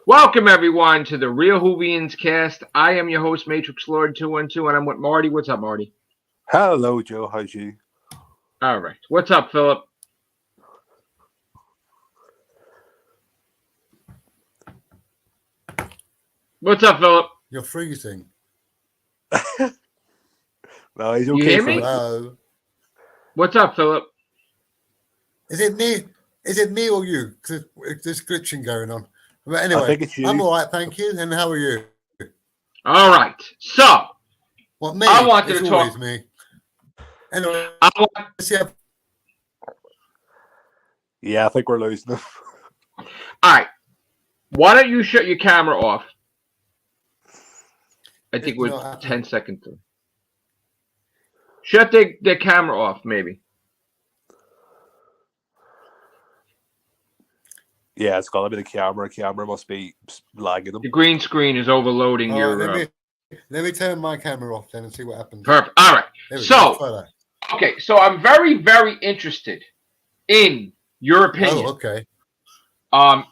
Welcome everyone to the Real Whovians cast. I am your host, Matrix Lord 212, and I'm with Marty. What's up, Marty? Hello, Joe. How's you? All right. What's up, Phillip? What's up, Phillip? You're freezing. No, he's You okay. hear me? Hello. What's up, Phillip? Is it me? Is it me or you? Because there's glitching going on. But anyway, I think it's you. I'm all right, thank you. And how are you? All right. So, What, me? I wanted It's to always talk. me. Anyway, I want, let's see how- Yeah, I think we're losing him. all right. Why don't you shut your camera off? I think It's we're not happening. 10 seconds through. Shut the camera off, maybe. Yeah, it's got to be the camera. Camera must be lagging The him. green screen is overloading All your. right, let me turn my camera off then and see what happens. Perfect. All right. There we So, go. Try that. okay. So I'm very, very interested in your opinion. Oh, okay.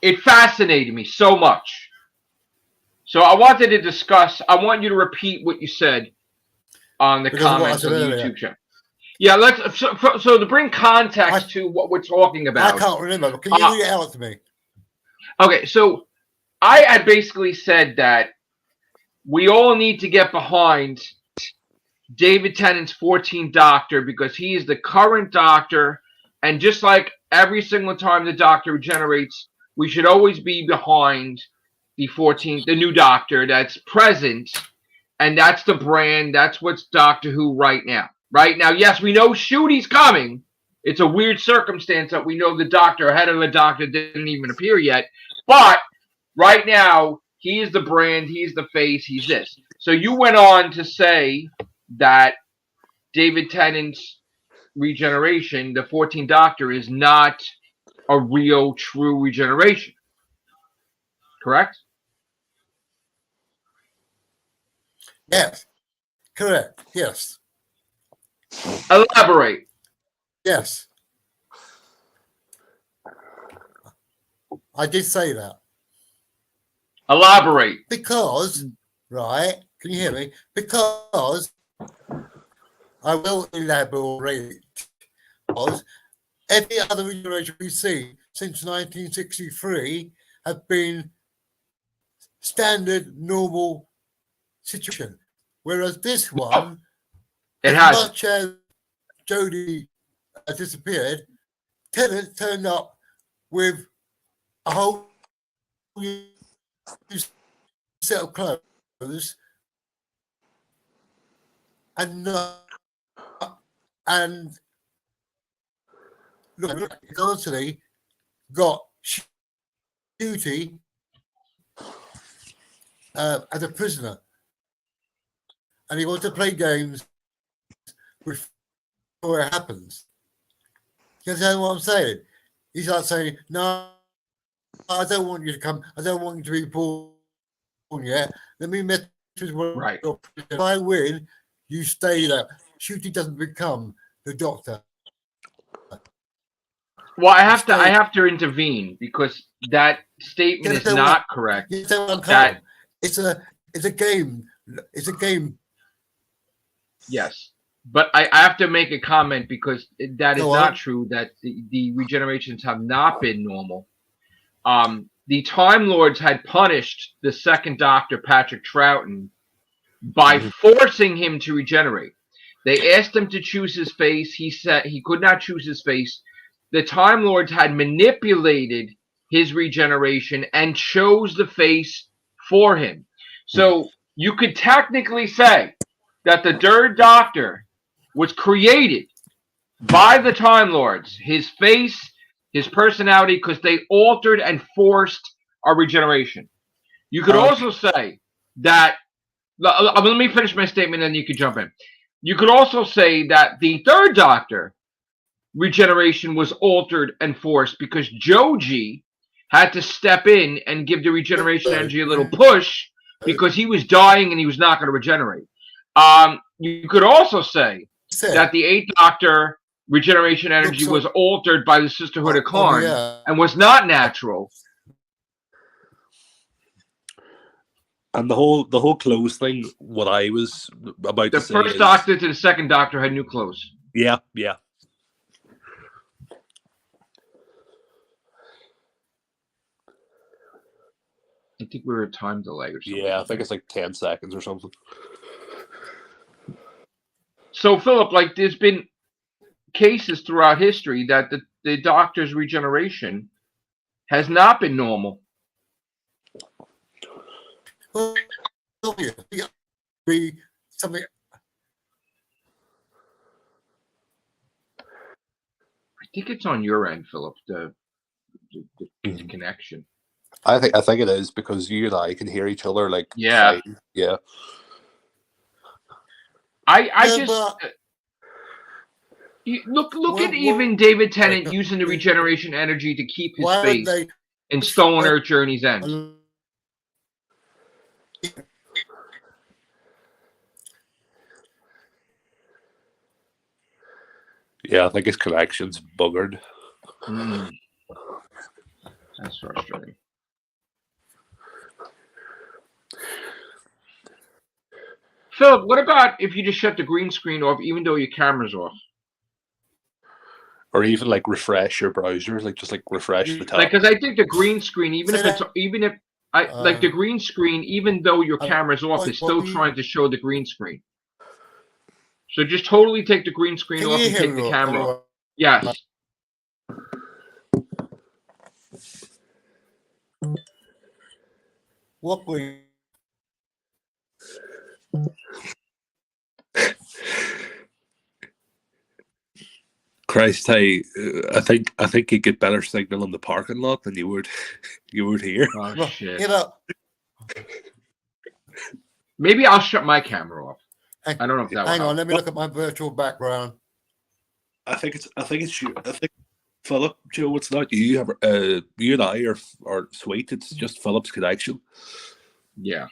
It fascinated me so much. So I wanted to discuss. I want you to repeat what you said on the Because of what I comments said on the earlier. YouTube channel. Yeah, let's. So to bring context to what we're talking I about. can't remember. But can you read it out to me? Okay, so I had basically said that we all need to get behind David Tennant's 14th Doctor because he is the current Doctor, and just like every single time the Doctor regenerates, we should always be behind the new Doctor that's present, and that's the brand. That's what's Doctor Who right now. Right now, yes, we know Shooty's coming. It's a weird circumstance that we know the Doctor ahead of the Doctor didn't even appear yet, but right now he is the brand. He's the face. He's this. So you went on to say that David Tennant's regeneration, the 14th Doctor, is not a real, true regeneration. Correct? Yes. Correct. Yes. Elaborate. Yes. I did say that. Elaborate. Because, right, can you hear me? Because I will elaborate. Because every other regeneration we've seen since 1963 have been standard, normal situation. Whereas this one, It as has. much as Jodie disappeared, Tennant turned up with a whole new set of clothes and look, honestly got Shooty as a prisoner, and he wants to play games before it happens. You understand what I'm saying? He's like saying, "No, I don't want you to come. I don't want you to be born yet. Let me mess with what Right. if I win, you stay there. Shooty doesn't become the Doctor." Well, I have to intervene because that statement is not correct. You know what I'm That- saying? It's a game. It's a game. Yes. But I have to make a comment because that is Go not on. true, that the regenerations have not been normal. The Time Lords had punished the second Doctor, Patrick Troughton, by forcing him to regenerate. They asked him to choose his face. He said he could not choose his face. The Time Lords had manipulated his regeneration and chose the face for him. So you could technically say that the third Doctor was created by the Time Lords, his face, his personality, because they altered and forced our regeneration. You could also say that, let me finish my statement and then you can jump in. You could also say that the third Doctor regeneration was altered and forced because Joji had to step in and give the regeneration energy a little push because he was dying and he was not going to regenerate. You could also say that the 8th Doctor regeneration energy was altered by the Sisterhood of Karn and was not natural. And the whole clothes thing, what I was about The to say first is, doctor to the second doctor had new clothes. yeah. I think we were a time delay or something. Yeah, I think it's like 10 seconds or something. So, Philip, like, there's been cases throughout history that the doctor's regeneration has not been normal. Well, be something. I think it's on your end, Philip, the connection. I think it is because you and I can hear each other like Yeah. fine. Yeah. Look at even David Tennant using the regeneration energy to keep his face in Stolen Earth Journey's End. Yeah, I think his connection's buggered. That's frustrating. Philip, what about if you just shut the green screen off even though your camera's off? Or even like refresh your browser, like just like refresh the tab. Like, because I think the green screen, like the green screen, even though your camera's off, is still trying to show the green screen. So just totally take the green screen off and take the camera off. Yes. What green? Christ, hey, I think you get better signal in the parking lot than you would here. Oh shit! You know, maybe I'll shut my camera off. I don't know if that. Hang on, let me look at my virtual background. I think you. I think Philip, Joe, it's not you. You and I are sweet. It's just Philip's connection. Yeah.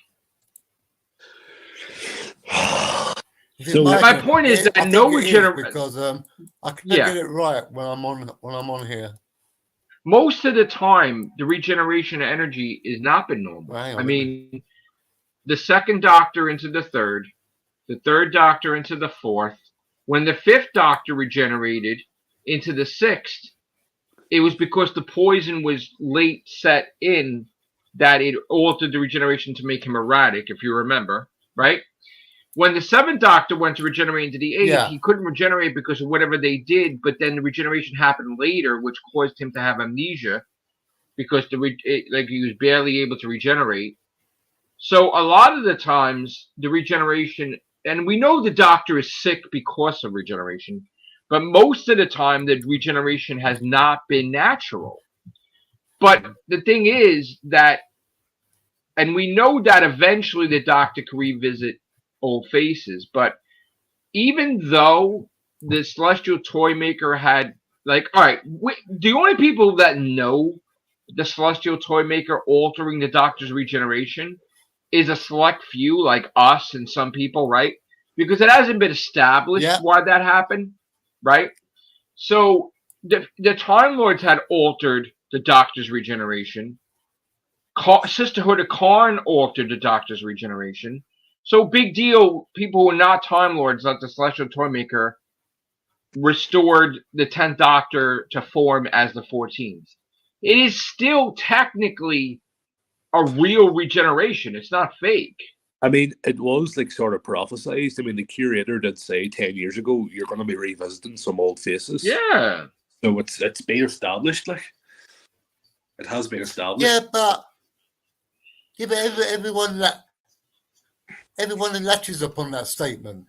So my point is that no regeneration, because I can't get it right when I'm on here. Most of the time, the regeneration of energy has not been normal. Well, I mean, the second doctor into the third doctor into the fourth. When the fifth doctor regenerated into the sixth, it was because the poison was late set in that it altered the regeneration to make him erratic, if you remember, right? When the seventh doctor went to regenerate into the eighth, he couldn't regenerate because of whatever they did, but then the regeneration happened later, which caused him to have amnesia because he was barely able to regenerate. So a lot of the times, the regeneration, and we know the doctor is sick because of regeneration, but most of the time, the regeneration has not been natural. But the thing is that, and we know that eventually the doctor can revisit old faces, but even though the Celestial Toy Maker had, like, all right, the only people that know the Celestial Toy Maker altering the Doctor's regeneration is a select few, like us and some people, right? Because it hasn't been established why that happened, right? So the Time Lords had altered the Doctor's regeneration. Sisterhood of Karn altered the Doctor's regeneration. So big deal, people who are not Time Lords, like the Celestial Toymaker, restored the 10th Doctor to form as the 14th. It is still technically a real regeneration. It's not fake. I mean, it was like sort of prophesized. I mean, the curator did say 10 years ago, you're going to be revisiting some old faces. Yeah. So it's been established, like. It has been established. Yeah, but everyone that latches upon that statement.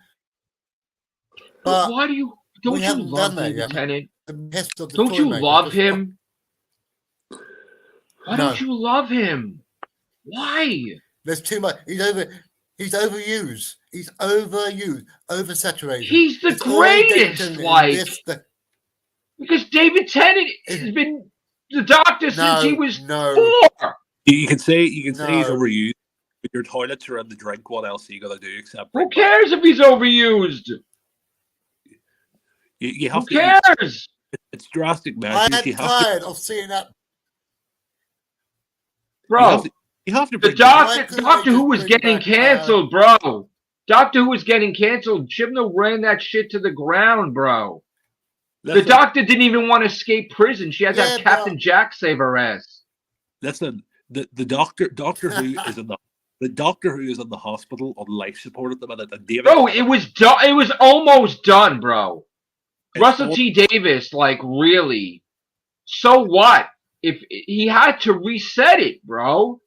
But why do you don't you love David Tennant? Don't you love him? Why don't you love him? Why? There's too much. He's overused. He's overused, oversaturated. He's the greatest, because David Tennant has been the Doctor since he was 4. You can say he's overused. Your toilets are in the drink. What else are you gonna do except? Who cares if he's overused? You have Who cares? It's drastic measures. I'm tired of seeing that, bro. You have to The bring Doctor Who was getting canceled, bro. Doctor Who was getting canceled. Chibnall ran that shit to the ground, bro. The Doctor didn't even want to escape prison. She had to have Captain Jack save her ass. Listen, the Doctor Who is in the Doctor Who is in the hospital on life support at the minute. And David, bro, it was done. It was almost done, bro. Russell T Davies, like, really. So what? If he had to reset it, bro.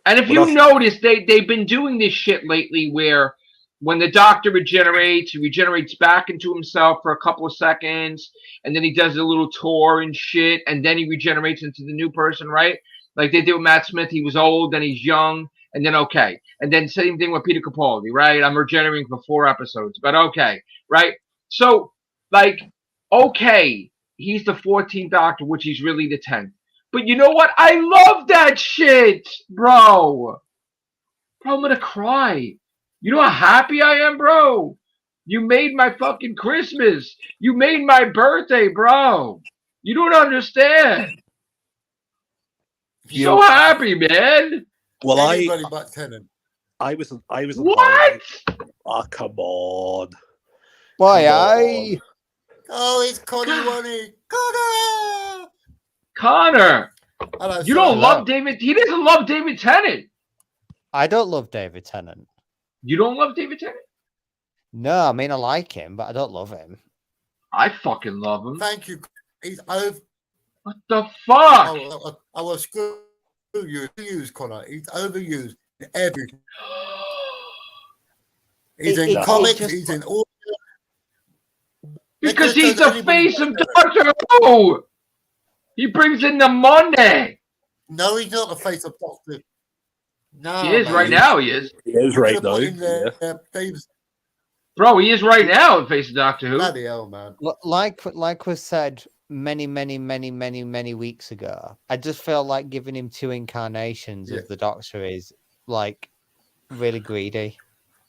And if you notice, they've been doing this shit lately where when the Doctor regenerates, he regenerates back into himself for a couple of seconds, and then he does a little tour and shit, and then he regenerates into the new person, right? Like they did with Matt Smith. He was old, then he's young, and then okay. And then same thing with Peter Capaldi, right? I'm regenerating for 4 episodes, but okay, right? So, like, okay, he's the 14th Doctor, which he's really the 10th. But you know what? I love that shit, bro. Bro, I'm gonna cry. You know how happy I am, bro? You made my fucking Christmas. You made my birthday, bro. You don't understand. So happy, man. Well, I was what? Oh, come on. Why? Oh, it's Connie. Connor. You don't love David. He doesn't love David Tennant. I don't love David Tennant. You don't love David Tennant? No, I mean I like him, but I don't love him. I fucking love him. Thank you. He's over. What the fuck? I will screw you. Use Connor. He's overused in everything. He's in comics. He's in all. Because he's the face of Doctor Who. He brings in the money. No, he's not the face of Doctor. No, he is right now. He is. He is right now. Yeah. Bro, he is right now the face of Doctor Who. Bloody hell, man. Like was said many weeks ago. I just felt like giving him 2 incarnations of the Doctor is like really greedy.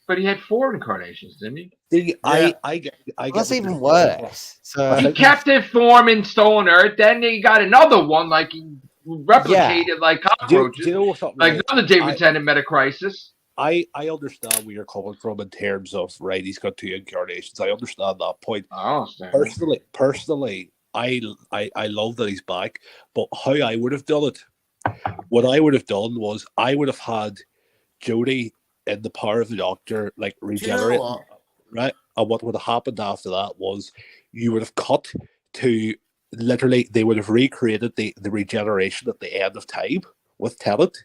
But he had 4 incarnations, didn't he? See, I get that's even worse. So he kept his form in Stolen Earth, then he got another one, like he replicated like cockroaches. Do you know like another David Tennant Metacrisis. I understand where you're coming from in terms of he's got 2 incarnations. I understand that point. Personally, I love that he's back, but how I would have done it, what I would have done was I would have had Jodie in the power of the Doctor, like regenerate, right? And what would have happened after that was you would have cut to literally they would have recreated the regeneration at the end of time with Tennant,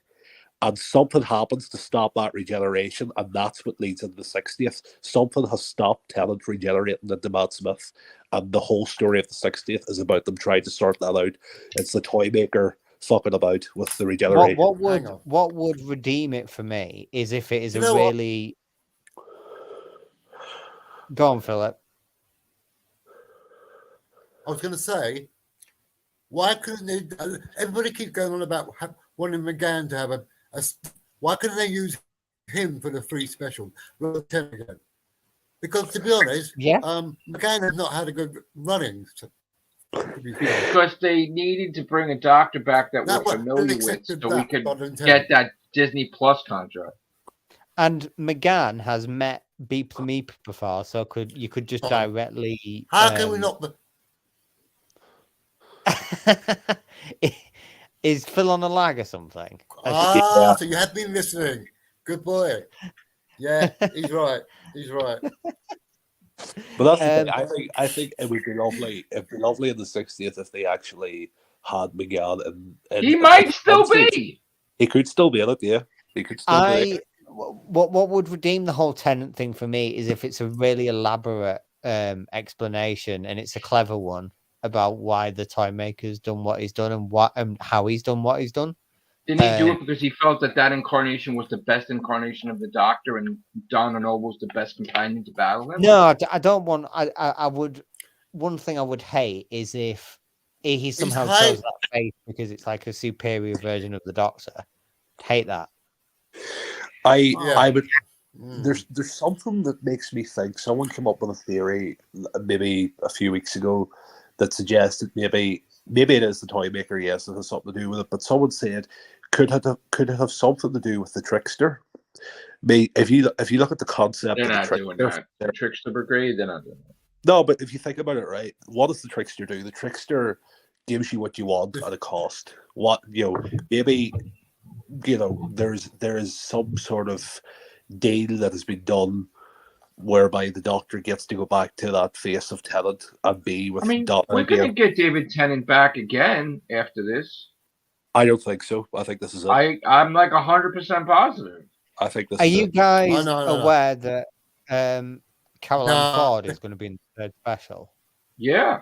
and something happens to stop that regeneration, and that's what leads into the 60th. Something has stopped Tennant regenerating into Matt Smith, and the whole story of the 60th is about them trying to sort that out. It's the Toymaker fucking about with the regeneration. What would redeem it for me is if it is really. Go on, Philip. I was going to say, why couldn't they? Everybody keeps going on about wanting McGann to have a. Why couldn't they use him for the 3 special rather than again? Because to be honest, McGann has not had a good running. Because they needed to bring a Doctor back that we're familiar with, so we could get that Disney Plus contract. And McGann has met Beep the Meep before, so you could just directly. How can we not? Is Phil on a lag or something? So you have been listening. Good boy. Yeah, he's right. He's right. But that's the thing. I think it would be lovely. It'd be lovely in the 60th if they actually had McGann. And he might still be. He could still be in it. Yeah, he could still be. What would redeem the whole Tennant thing for me is if it's a really elaborate explanation and it's a clever one about why the Toymaker's done what he's done and how he's done what he's done. Didn't he do it because he felt that incarnation was the best incarnation of the Doctor and Donna Noble's the best companion to battle him? No, I don't want. I would. One thing I would hate is if he somehow chose that face because it's like a superior version of the Doctor. Hate that. I would. There's something that makes me think. Someone came up with a theory maybe a few weeks ago that suggested maybe it is the Toymaker. Yes, it has something to do with it. But someone said, could it have something to do with the trickster? If you look at the concept They're of the not doing trickster, that. The trickster brigade, they're not doing that. no, but if you think about it, right, what does the trickster do? The trickster gives you what you want at a cost. What maybe there is some sort of deal that has been done whereby the Doctor gets to go back to that face of Tennant and be with Donna we're going to again. get David Tennant back again after this. I don't think so. I think this is it. I'm like 100% positive. I think this Are is you it. guys No. aware that Caroline No. Ford is going to be in the third special? Yeah.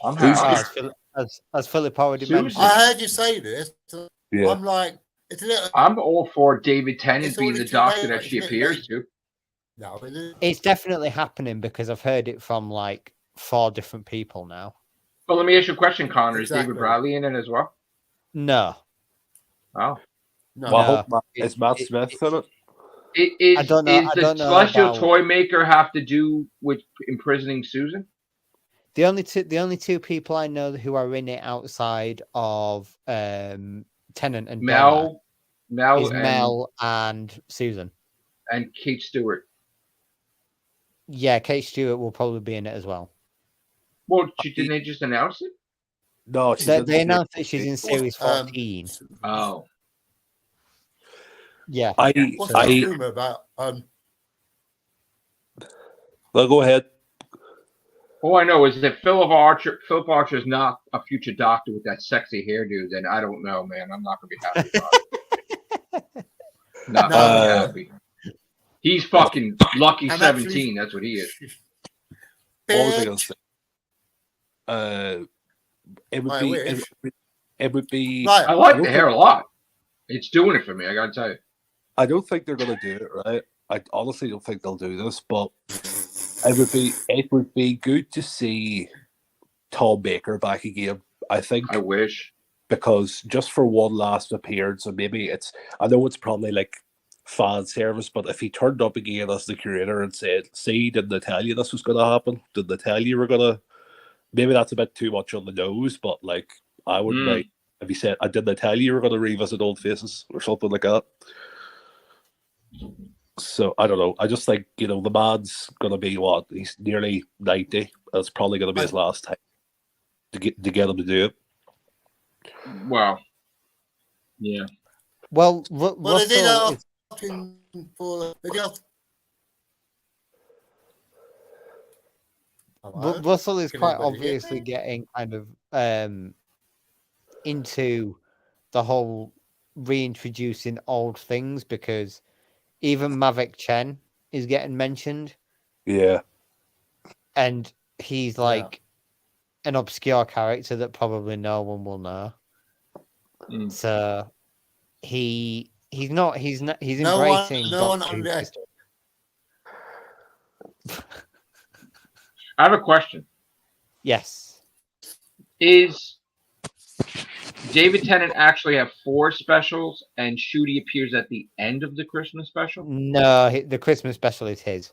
I'm Who's- happy. As Phillip already Susan. mentioned. I heard you say this. Yeah. I'm like, it's a little. I'm all for David Tennant It's being already the too Doctor late, that she isn't it, appears mate? to. No, it is. It's definitely happening because I've heard it from like 4 different people now. But let me ask you a question, Connor. Is David Exactly. Bradley in it as well? No. Oh. No. Well, I hope it- is Matt it- Smith it- in it? Is I don't know- Is I the don't know Celestial about- Toy Maker have to do with imprisoning Susan? The only two people I know who are in it outside of Tennant and Donna is Mel and Susan. And Kate Stewart. Yeah, Kate Stewart will probably be in it as well. Well, didn't they just announce it? No, she's They announced that she's in series 14. Oh. Yeah. What's that rumor about? Well, go ahead. All I know is that Philip Archer is not a future Doctor with that sexy hairdo. Then I don't know, man. I'm not gonna be happy about it. Not gonna be happy. He's fucking lucky 17. That's what he is. What was I gonna say? It would be. Right. I like the hair a lot. It's doing it for me. I gotta tell you. I don't think they're gonna do it right. I honestly don't think they'll do this, but it would be good to see Tom Baker back again. I think. I wish. Because just for one last appearance, and maybe I know it's probably like fan service, but if he turned up again as the curator and said, "See, didn't I tell you this was gonna happen? Didn't I tell you we're gonna?" Maybe that's a bit too much on the nose, but like I wouldn't like if he said, "I didn't tell you you were gonna revisit old faces" or something like that. So I don't know. I just think the man's gonna be what, he's nearly 90. That's probably gonna be his last time to get him to do it. Well, yeah. Well, They did Russell is quite obviously getting kind of into the whole reintroducing old things, because even Mavic Chen is getting mentioned. Yeah. And he's like an obscure character that probably no one will know. So he's embracing I have a question. Yes. Is David Tennant actually have 4 specials and Shooty appears at the end of the Christmas special? No, the Christmas special is his.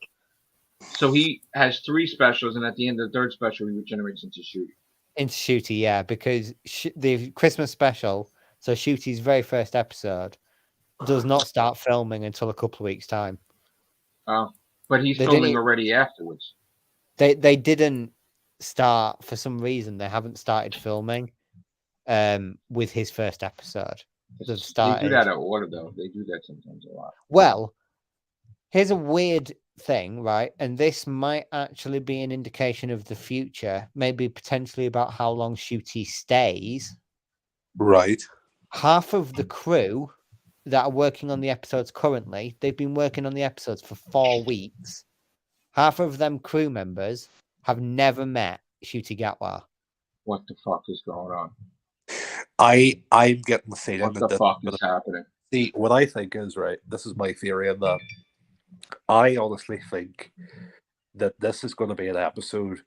So he has 3 specials, and at the end of the 3rd special, he regenerates into Shooty. Into Shooty, yeah, because the Christmas special, so Shooty's very first episode, does not start filming until a couple of weeks' time. Oh, but he's filming already afterwards. They didn't start for some reason. They haven't started filming with his first episode. They do that out of order, though. They do that sometimes a lot. Well, here's a weird thing, right? And this might actually be an indication of the future, maybe potentially about how long Shooty stays. Right. Half of the crew that are working on the episodes currently, they've been working on the episodes for 4 weeks. Half of them crew members have never met Shooty Gatwa. What the fuck is going on? I'm getting the feeling what the fuck is happening. See, what I think is, right, this is my theory on that. I honestly think that this is going to be an episode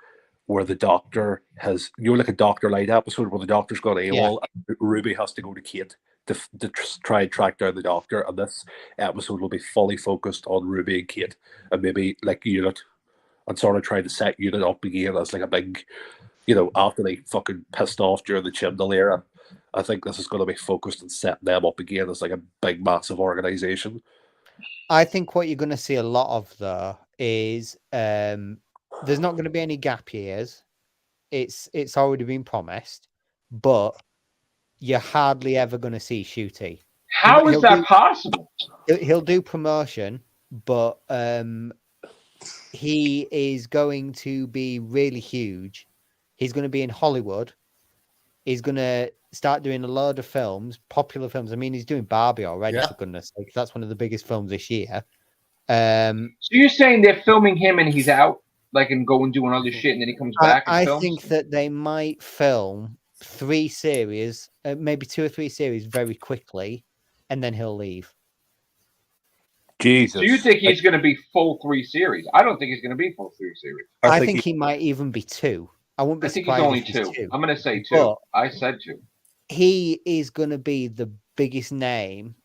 where the Doctor has, like a Doctor Light episode where the Doctor's gone AWOL and Ruby has to go to Kate to try and track down the Doctor, and this episode will be fully focused on Ruby and Kate, and maybe like Unit, and sort of try to set Unit up again as like a big, after they fucking pissed off during the Chibnall era. I think this is going to be focused on setting them up again as like a big, massive organization. I think what you're going to see a lot of though is there's not going to be any gap years. It's already been promised, but you're hardly ever going to see Shooty. How is that possible? He'll do promotion, but he is going to be really huge. He's going to be in Hollywood. He's going to start doing a load of films, popular films. I mean, he's doing Barbie already, for goodness sake. That's one of the biggest films this year. So you're saying they're filming him and he's out, like, and going doing other shit, and then he comes back and I films? think that they might film 3 series, maybe 2 or 3 series very quickly, and then he'll leave. Jesus. So you think he's going to be full 3 series? I don't think he's going to be full 3 series. I think he might even be 2. I wouldn't be I think he's surprised only if he's 2. 2. I'm going to say 2. But I said 2. he is going to be the biggest name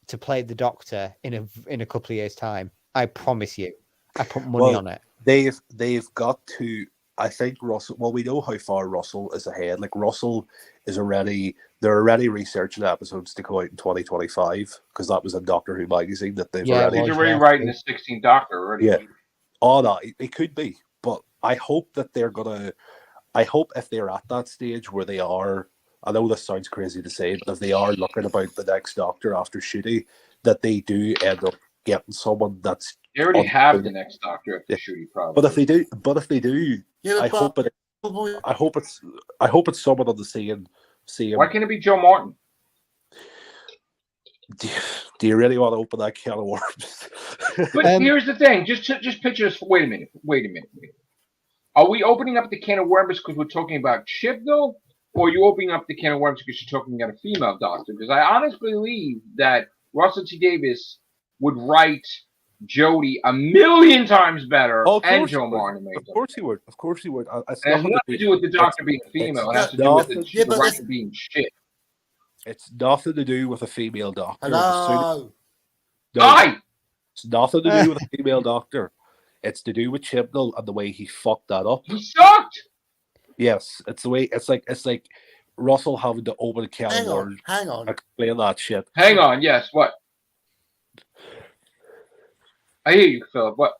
to play the Doctor in a couple of years' time. I promise you. I put money on it. They've got to. I think Russell. Well, we know how far Russell is ahead. Like Russell is already. They're already researching episodes to go out in 2025 because that was a Doctor Who magazine that they've already. He's already writing the 16th Doctor already. Yeah. Oh no, it could be, but I hope that they're gonna. I hope if they're at that stage where they are. I know this sounds crazy to say, but if they are looking about the next Doctor after Shooty, that they do end up getting someone that's. They already have the next Doctor after Shooty, probably. But if they do, I hope it's someone on the same. Why can't it be Joe Martin? Do you really want to open that can of worms? But here's the thing: just picture this. Wait a minute. Are we opening up the can of worms because we're talking about Chibnall, or are you opening up the can of worms because you're talking about a female Doctor? Because I honestly believe that Russell T Davies would write Jodie a million times better, and Joe Martin. Of course he would. It has nothing to do with the Doctor being female. It has to do with the director being shit. It's nothing to do with a female Doctor. Hello. It's nothing to do with a female Doctor. It's to do with Chibnall and the way he fucked that up. He sucked. Yes, it's the way. It's like Russell having to open a can of worms. Hang on. Explain that shit. Hang on. Yes. What? I hear you, Phillip. What?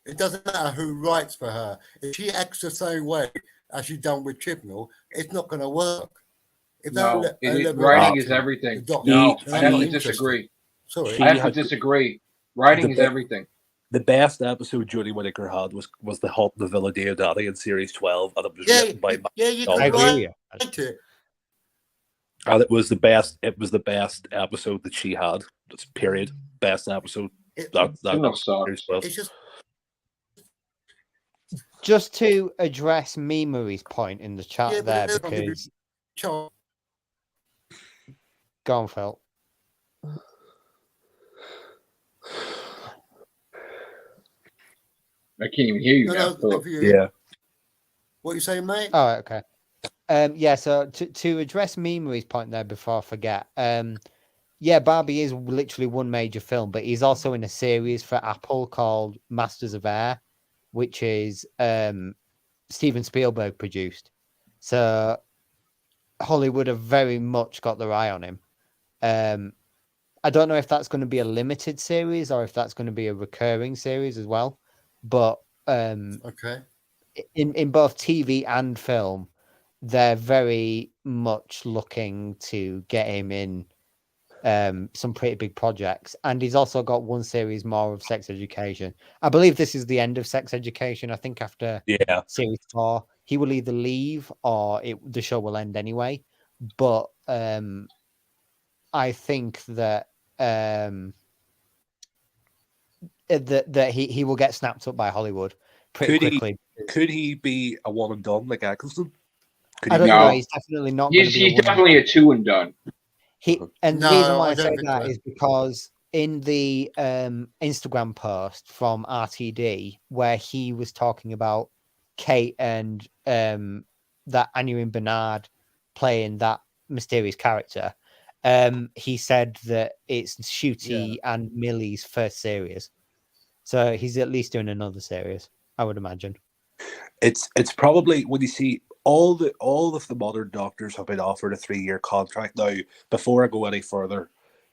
It doesn't matter who writes for her. If she acts the same way as she's done with Chibnall, it's not going to work. Writing is everything. No, I have to disagree. Sorry, I have to disagree. Writing is everything. The best episode Jodie Whittaker had was the Halt in the Villa Deodati in series 12, and it was written by you can write it. And it was the best. It was the best episode that she had. That's period. Best episode. It's just to address Memery's point in the chat there, because go on, Phil. I can't even hear you now, Philip. Yeah. What are you saying, mate? Oh, okay. Yeah, so to address Memery's point there before I forget, yeah, Barbie is literally one major film, but he's also in a series for Apple called Masters of Air, which is Steven Spielberg produced. So Hollywood have very much got their eye on him. I don't know if that's going to be a limited series or if that's going to be a recurring series as well. But okay, in both TV and film, they're very much looking to get him in some pretty big projects. And he's also got one series more of Sex Education. I believe this is the end of Sex Education. I think after series 4, he will either leave or the show will end anyway. But I think that that he will get snapped up by Hollywood pretty quickly. Could he be a one and done like Eccleston? I don't know. He's definitely not. He's definitely a 2 and done. The reason why I say that is because in the Instagram post from RTD where he was talking about Kate and that Anurine Bernard playing that mysterious character, he said that it's Shooty and Millie's first series. So he's at least doing another series, I would imagine. It's probably when you see all of the modern doctors have been offered a 3-year contract. Now, before I go any further,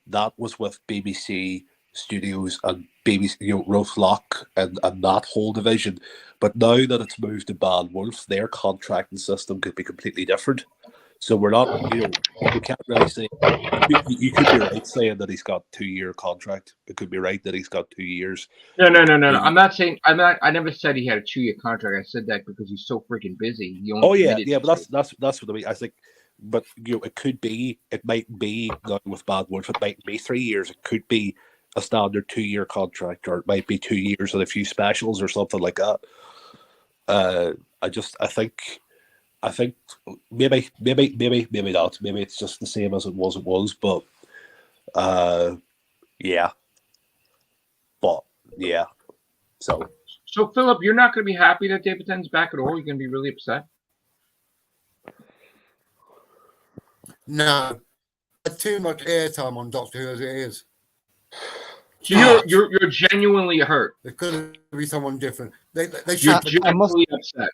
that was with BBC Studios and BBC, Roth Lock and that whole division. But now that it's moved to Bad Wolf, their contracting system could be completely different. So we're not, we can't really say. You could be right saying that he's got 2-year contract. It could be right that he's got 2 years. No. I'm not saying. I never said he had a 2-year contract. I said that because he's so freaking busy. He only but that's what I mean. I think, but it could be. It might be now with Bad Wolf. It might be 3 years. It could be a standard 2-year contract, or it might be 2 years and a few specials or something like that. I think maybe not. Maybe it's just the same as it was. But yeah. But yeah. So Phillip, you're not going to be happy that David Tennant's back at all. You're going to be really upset. No, too much airtime on Doctor Who as it is. So you're genuinely hurt. There could be someone different. They You're should. genuinely upset.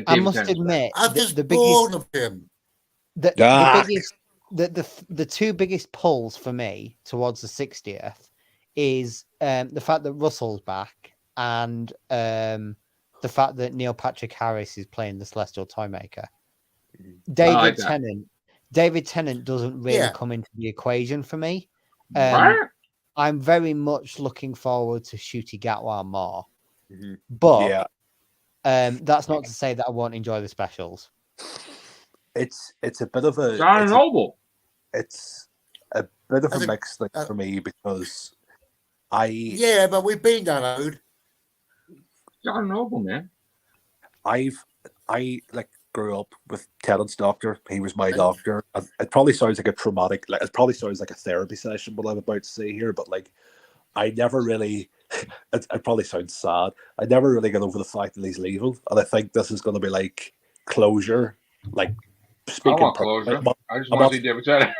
I must admit, I'm just bored of him. The biggest, the two biggest pulls for me towards the 60th is the fact that Russell's back and the fact that Neil Patrick Harris is playing the Celestial Toymaker. David Tennant doesn't really come into the equation for me. I'm very much looking forward to Ncuti Gatwa more, but that's not to say that I won't enjoy the specials. It's a bit of a John Noble. It's a bit of a mixed thing for me because but we've been down that road. John Noble, man. I grew up with Tennant's doctor. He was my doctor. And it probably sounds like a traumatic, it probably sounds like a therapy session, what I'm about to say here, but I never really, it probably sounds sad. I never really got over the fact that he's leaving. And I think this is going to be closure. Speaking, I want closure. I just want to see David Tennant.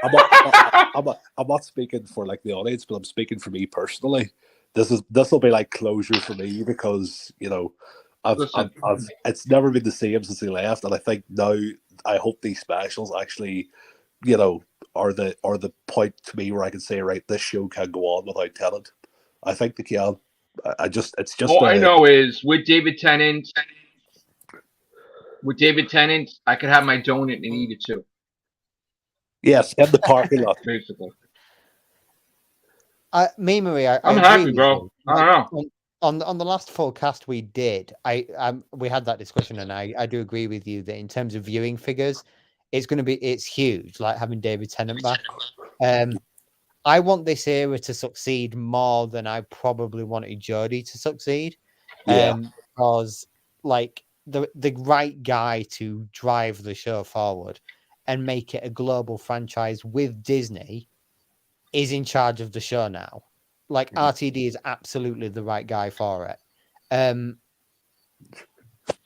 I'm not speaking for the audience, but I'm speaking for me personally. This will be closure for me because, it's never been the same since he left, and I think now I hope these specials actually, are the point to me where I can say, right, this show can go on without Tennant. I think they can. All I know is with David Tennant, I could have my donut and eat it too. Yes, in the parking lot, basically. Memery, I'm happy, bro. I don't know. On the last full cast we did, we had that discussion, and I do agree with you that in terms of viewing figures, it's huge, having David Tennant back. I want this era to succeed more than I probably wanted Jodie to succeed. Because the right guy to drive the show forward and make it a global franchise with Disney is in charge of the show now. RTD is absolutely the right guy for it.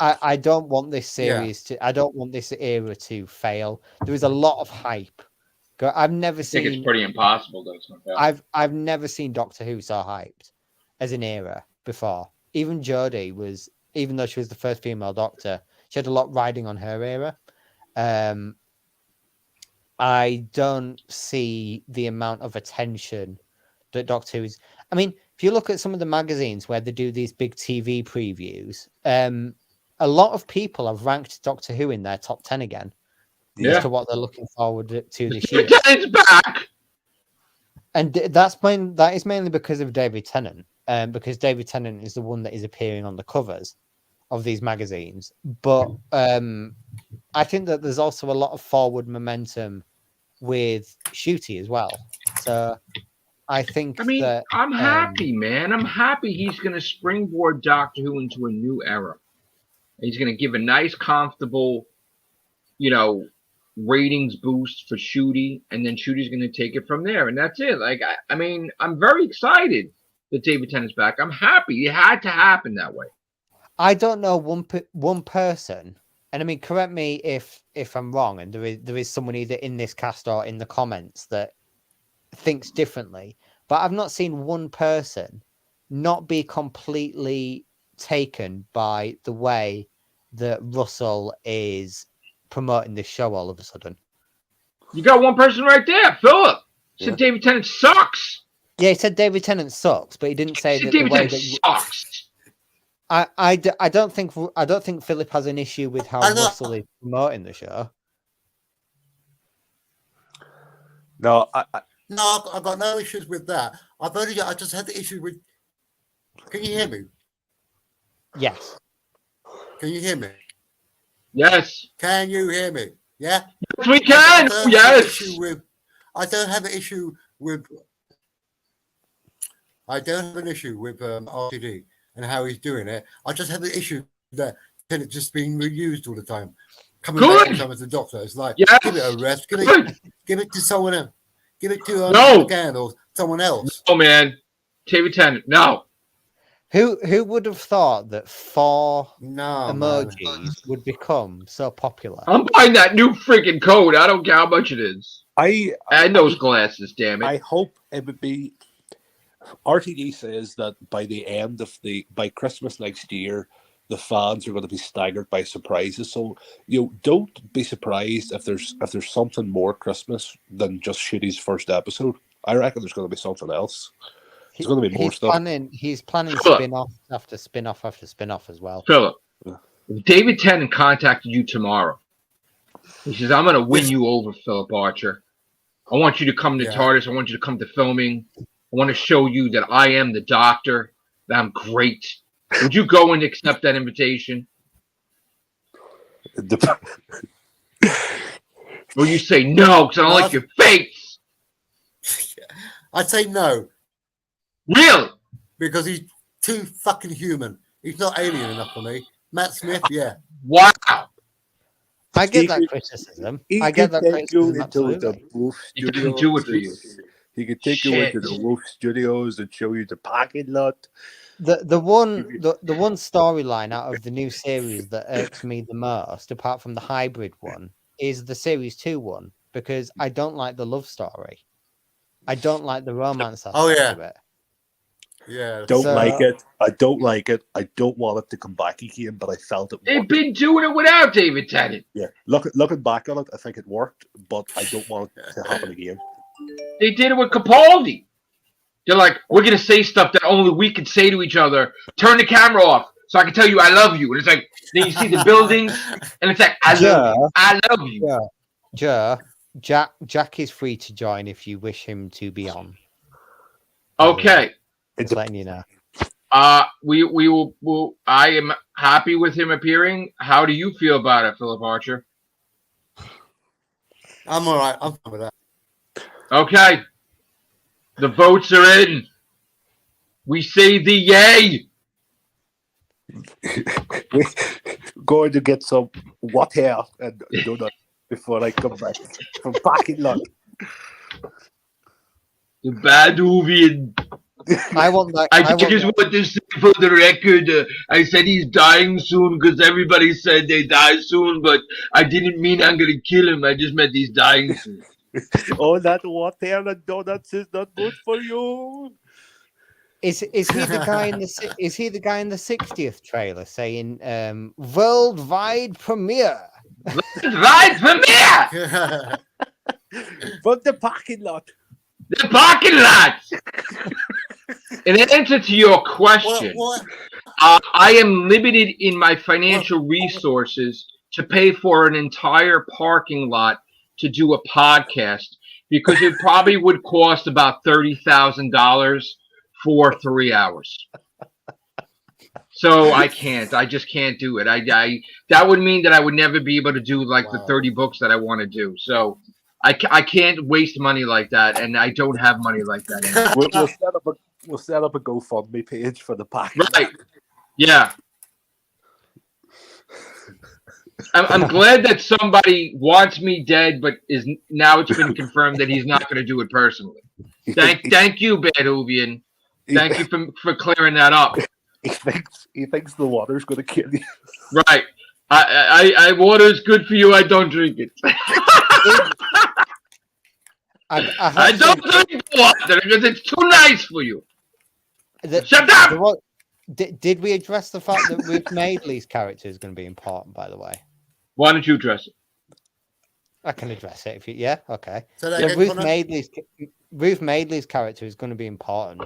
I don't want this series I don't want this era to fail. There is a lot of hype. I've never seen. I think it's pretty impossible though. I've never seen Doctor Who so hyped as an era before. Even Jodie was, even though she was the first female Doctor, she had a lot riding on her era. I don't see the amount of attention that Doctor Who is. I mean, if you look at some of the magazines where they do these big TV previews, a lot of people have ranked Doctor Who in their top 10 again. As to what they're looking forward to this year. It's back, and that is mainly because of David Tennant, because David Tennant is the one that is appearing on the covers of these magazines. But I think that there's also a lot of forward momentum with Ncuti as well. So I think that I'm happy, man. I'm happy he's going to springboard Doctor Who into a new era. He's going to give a nice, comfortable, ratings boost for Ncuti, and then Ncuti going to take it from there, and that's it. I'm very excited that David Tennant's back. I'm happy. It had to happen that way. I don't know one person, and correct me if I'm wrong, and there is someone either in this cast or in the comments that thinks differently, but I've not seen one person not be completely taken by the way that Russell is promoting this show all of a sudden. You got one person right there, Phillip. Said Yeah. David Tennant sucks. Yeah, he said David Tennant sucks, but he didn't say that David the way Tennant that sucks. I don't think Philip has an issue with how I know. Russell is promoting the show. No, No, I've got no issues with that. I just had the issue with. Can you hear me? Yes. Can you hear me? Yes. Can you hear me? Yeah. Yes, we can. Yes. I don't have an issue with. I don't have an issue with RTD and how he's doing it. I just have an issue that it's just being reused all the time. Coming back all the time as the Doctor. It's like, Yes. give it a rest. Give it to someone else. Give it to again or someone else. Oh man, David Tennant. No. Who would have thought that 4 No emojis would become so popular? I'm buying that new freaking coat. I don't care how much it is. And those glasses, damn it. I hope it would be. RTD says that by Christmas next year, the fans are going to be staggered by surprises. So don't be surprised if there's something more Christmas than just Shitty's first episode. I reckon there's going to be something else. There's going to be more stuff. He's planning spin-off after spin-off after spin-off as well. Phillip, if David Tennant contacted you tomorrow, he says, I'm going to win you over, Philip Archer. I want you to come to TARDIS. I want you to come to filming. I want to show you that I am the Doctor, that I'm great. Would you go and accept that invitation? Will you say no because I don't like your face? I'd say no. Really? Because he's too fucking human. He's not alien enough for me. Matt Smith, yeah. Wow. I get that criticism. I get that criticism. He couldn't do it for you. He could take you into the Wolf Studios and show you the parking lot. The one storyline out of the new series that irks me the most, apart from the hybrid one, is the series 2 one, because I don't like the love story. I don't like the romance aspect of it. Yeah. Don't like it. I don't like it. I don't want it to come back again, but I felt it. They've been doing it without David Tennant. Yeah. Looking back on it, I think it worked, but I don't want it to happen again. They did it with Capaldi. They're like, we're going to say stuff that only we can say to each other. Turn the camera off so I can tell you I love you. And it's like, then you see the buildings, and it's like, I love you. Joe, Jack is free to join if you wish him to be on. Okay. It's letting you know. We will. I am happy with him appearing. How do you feel about it, Philip Archer? I'm all right. I'm fine with that. Okay. The votes are in. We say the yay. We're going to get some water and donut before I come back from parking lot. The bad Whovian. I want that. I just want to say for the record, I said he's dying soon because everybody said they die soon, but I didn't mean I'm going to kill him. I just meant he's dying soon. Oh, that water and donuts is not good for you. Is he the guy in the 60th trailer saying worldwide premiere? Worldwide premiere from the parking lot. The parking lot. In answer to your question, I am limited in my financial resources to pay for an entire parking lot to do a podcast because it probably would cost about $30,000 for 3 hours. So I just can't do it. I that would mean that I would never be able to do like the 30 books that I want to do. So I can't waste money like that, and I don't have money like that anymore. We'll set up a GoFundMe page for the pack. Right. Yeah. I'm glad that somebody wants me dead, but now it's been confirmed that he's not going to do it personally. Thank you, Bad Whovian. Thank you for clearing that up. He thinks the water's going to kill you. Right. Water's good for you. I don't drink it. I don't drink water because it's too nice for you. Shut up! Did we address the fact that Rick Madeley's character is going to be important, by the way? Why don't you address it? I can address it if you. Yeah, okay. So that Yeah, again, Connor? Ruth Madeley's character is going to be important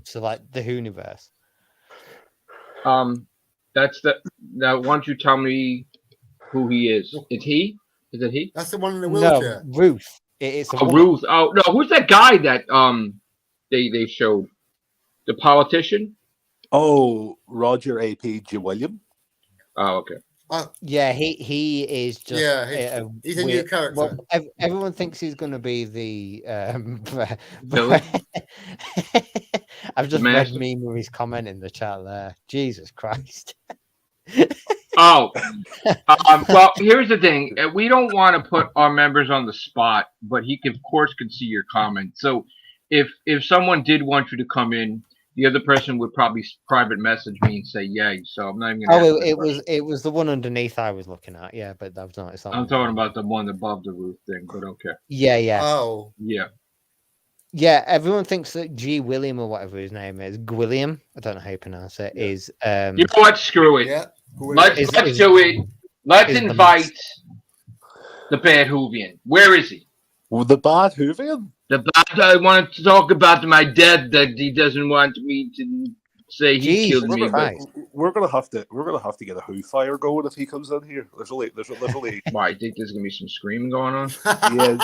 to like the Whooniverse. That's the. Now, why don't you tell me who he is? Is he? Is it he? That's the one in the No, wheelchair. Ruth. It's a woman. Ruth. Oh no, who's that guy that they showed? The politician? Oh, Roger A.P.G. William. Oh, okay. Yeah, he is just. Yeah, he's a new character. Well, everyone thinks he's going to be the. Phillip? I've just The read master? Memery's comment in the chat there. Jesus Christ. Oh, well, here's the thing. We don't want to put our members on the spot, but he, of course, can see your comment. So if someone did want you to come in, the other person would probably private message me and say yay. So I'm not even going to it was the one underneath I was looking at. Yeah, but that was not. It's not I'm talking about the one above the roof thing, but okay. Yeah. Oh. Yeah, everyone thinks that G. William or whatever his name is, Gwilliam, I don't know how you pronounce it, is... You know what? Screw it. Yeah. Let's do it. Let's invite the bad Whovian. Where is he? Well, the bad Whovian? The bad, I wanted to talk about my dad that he doesn't want me to say he killed me. But we're gonna have to get a Who fire going if he comes in here. There's only. Why? I think there's gonna be some screaming going on. Yes.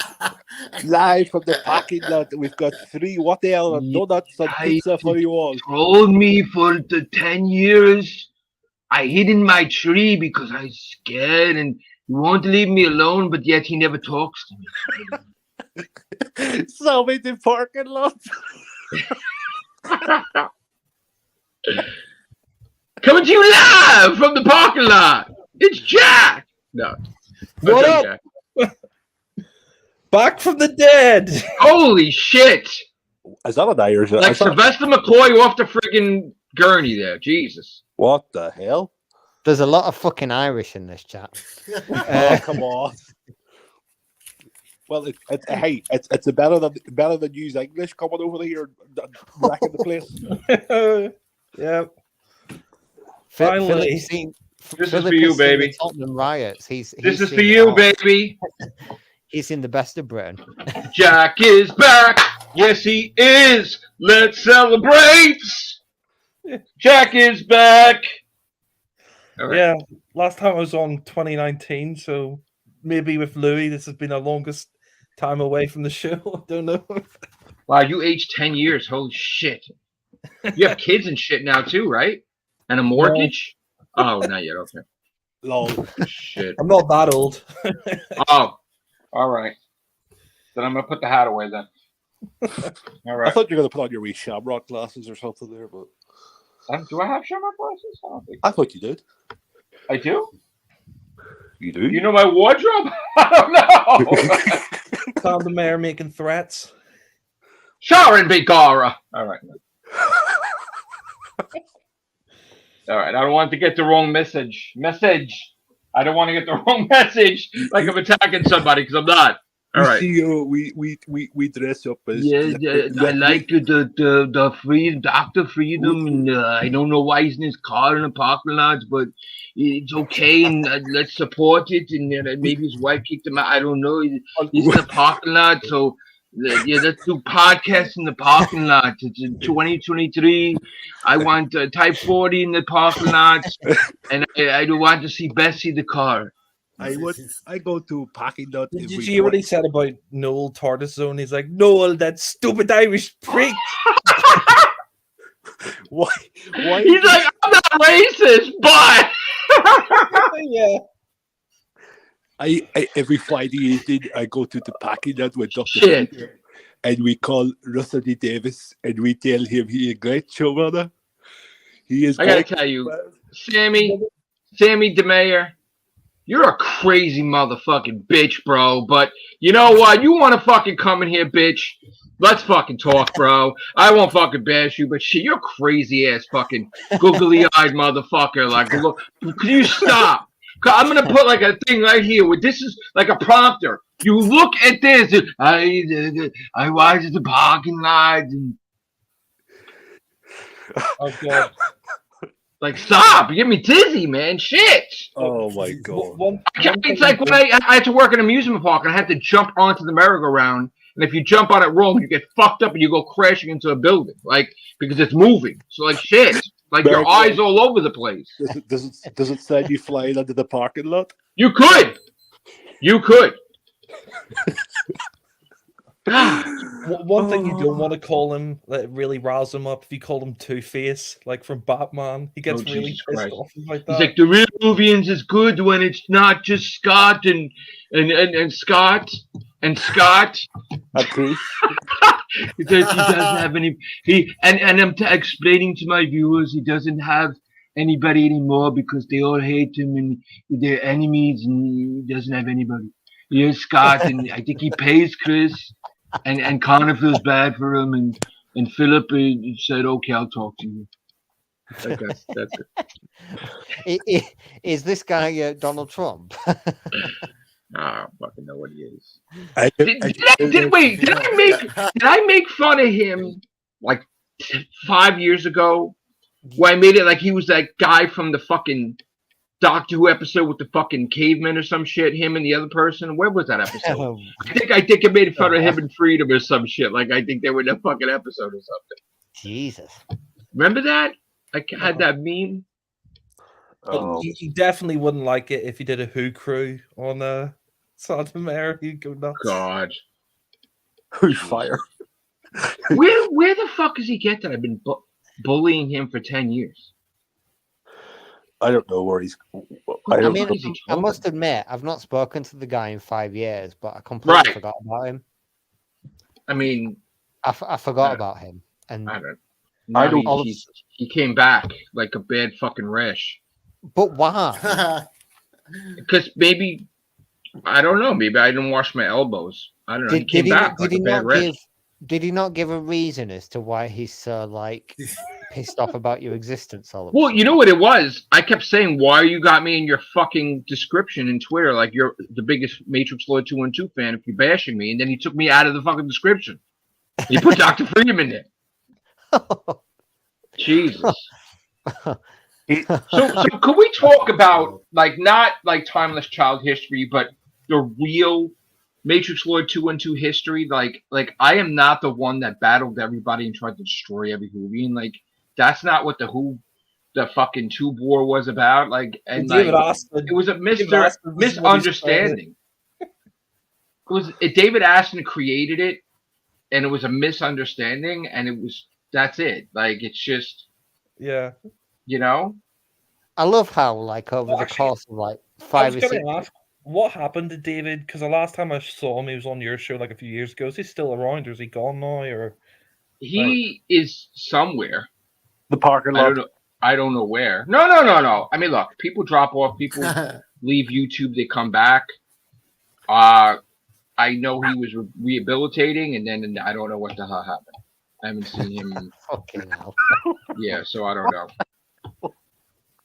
Live from the parking lot, we've got 3 what the hell donuts and pizza for you all. Told me for the 10 years I hid in my tree because I was scared and he wanted to leave me alone, but yet he never talks to me. So in the parking lot. Coming to you live from the parking lot. It's Jack. No. What up? Jack. Back from the dead. Holy shit. Is that an Irish? Like Sylvester McCoy off the friggin' gurney there. Jesus. What the hell? There's a lot of fucking Irish in this chat. Oh, come on. Well, it's better than use English coming over here and wrecking the place. Yeah. Finally, this is for you, baby. Tottenham riots. This is for you, baby. He's in the best of Britain. Jack is back. Yes, he is. Let's celebrate. Jack is back. Right. Yeah, last time I was on 2019, so maybe with Louis, this has been our longest time away from the show. I don't know. Wow, you aged 10 years. Holy shit. You have kids and shit now too, right? And a mortgage? No. Oh, not yet. Okay. Long shit. I'm not that old. Oh, all right. Then I'm gonna put the hat away then. All right. I thought you were gonna put on your wee shamrock glasses or something there, but do I have shamrock glasses? I thought you did. I do. You do? You know my wardrobe? I don't know. Found the mayor making threats. Sharon Begara. All right. All right. I don't want to get the wrong message. I don't want to get the wrong message like I'm attacking somebody because I'm not. All right. We dress up as I like the freedom, Dr. Freedom, and I don't know why he's in his car in the parking lot, but it's okay, and let's support it. And maybe his wife kicked him out. I don't know. He's in the parking lot, so let's do podcasts in the parking lot. It's in 2023. I want Type 40 in the parking lot, and I don't want to see Bessie the car. I go to parking lot. Did you hear what he said about Noel Tortoisone? He's like, Noel, that stupid Irish prick. Why? He's like, I'm not racist, but yeah. I every Friday evening I go to the parking lot with Dr. Shit. And we call Russell D. Davis and we tell him he is a great showrunner. He is. I gotta tell you, Sammy DeMayer, you're a crazy motherfucking bitch, bro. But you know what? You want to fucking come in here, bitch? Let's fucking talk, bro. I won't fucking bash you, but shit, you're a crazy ass fucking googly-eyed motherfucker. Like, can you stop? I'm gonna put like a thing right here where this is like a prompter. You look at this. I watched the parking lot. And... Oh god. Like, stop! You get me dizzy, man. Shit. Oh my god. It's like when I had to work in an amusement park and I had to jump onto the merry-go-round. And if you jump on it wrong, you get fucked up and you go crashing into a building, like because it's moving. So like shit, like your eyes all over the place. Does it say you flying into the parking lot? You could. One thing you don't want to call him that really riles him up, if you call him Two-Face, like from Batman, he gets really pissed off like that. He's like, the real Whovians is good when it's not just Scott and Scott and Scott. He Because he doesn't have any. And I'm explaining to my viewers he doesn't have anybody anymore because they all hate him and they're enemies and he doesn't have anybody. Here's Scott and I think he pays Chris. And Connor feels bad for him, and Phillip said, "Okay, I'll talk to you." That's it. Is this guy Donald Trump? I don't fucking know what he is. Did I make fun of him like 5 years ago? Where I made it like he was that guy from the fucking Doctor Who episode with the fucking caveman or some shit, him and the other person. Where was that episode? I think I made fun of him and Freedom or some shit. Like I think they were in a fucking episode or something. Jesus. Remember that? I had that meme. You definitely wouldn't like it if you did a Who crew on Santa Mary. You'd go nuts. God. Who's fire? Where the fuck does he get that? I've been bullying him for 10 years. I don't know where he's. I must admit, I've not spoken to the guy in 5 years, but I completely forgot about him. I mean, I forgot about him, and I don't. He came back like a bad fucking rash. But why? Because maybe I don't know. Maybe I didn't wash my elbows. I don't know. He came back like a bad rash. Did he not give a reason as to why he's so like pissed off about your existence all of a Well, sudden? you know what it was? I kept saying, why you got me in your fucking description in Twitter like you're the biggest Matrix Lord 212 fan if you're bashing me, and then he took me out of the fucking description. He put Dr. Freedom in there. Jesus. So could we talk about like not like timeless child history, but the real Matrix Lord 212 history? Like I am not the one that battled everybody and tried to destroy every Whovian. Like that's not what the fucking tube war was about. Like and like, it was a misunderstanding. David Aston created it, and it was a misunderstanding, and that's it. Like it's just you know. I love how like over the course of like 5 or 6 years. What happened to David? Because the last time I saw him, he was on your show like a few years ago. Is he still around, or is he gone now? Or he is somewhere. The parking lot. I don't know where. No. I mean, look, people drop off. People leave YouTube. They come back. I know he was rehabilitating, and then I don't know what the hell happened. I haven't seen him. Fucking hell. Yeah, so I don't know.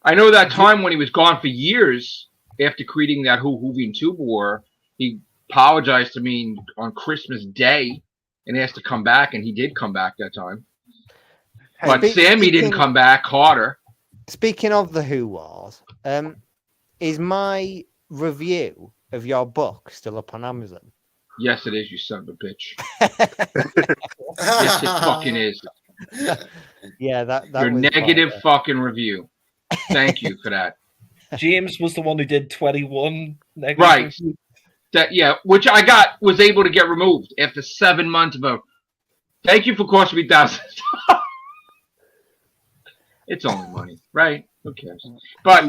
I know that time when he was gone for years. After creating that Whovian Tube War, he apologized to me on Christmas Day and asked to come back, and he did come back that time. But Sammy didn't come back. Carter. Speaking of the Who Wars, is my review of your book still up on Amazon? Yes, it is, you son of a bitch. Yes, it fucking is. Yeah, that your negative fucking review. Thank you for that. James was the one who did 21 negative. Right. Which I was able to get removed after 7 months of a. Thank you for costing me $1,000. It's only money, right? Who cares? But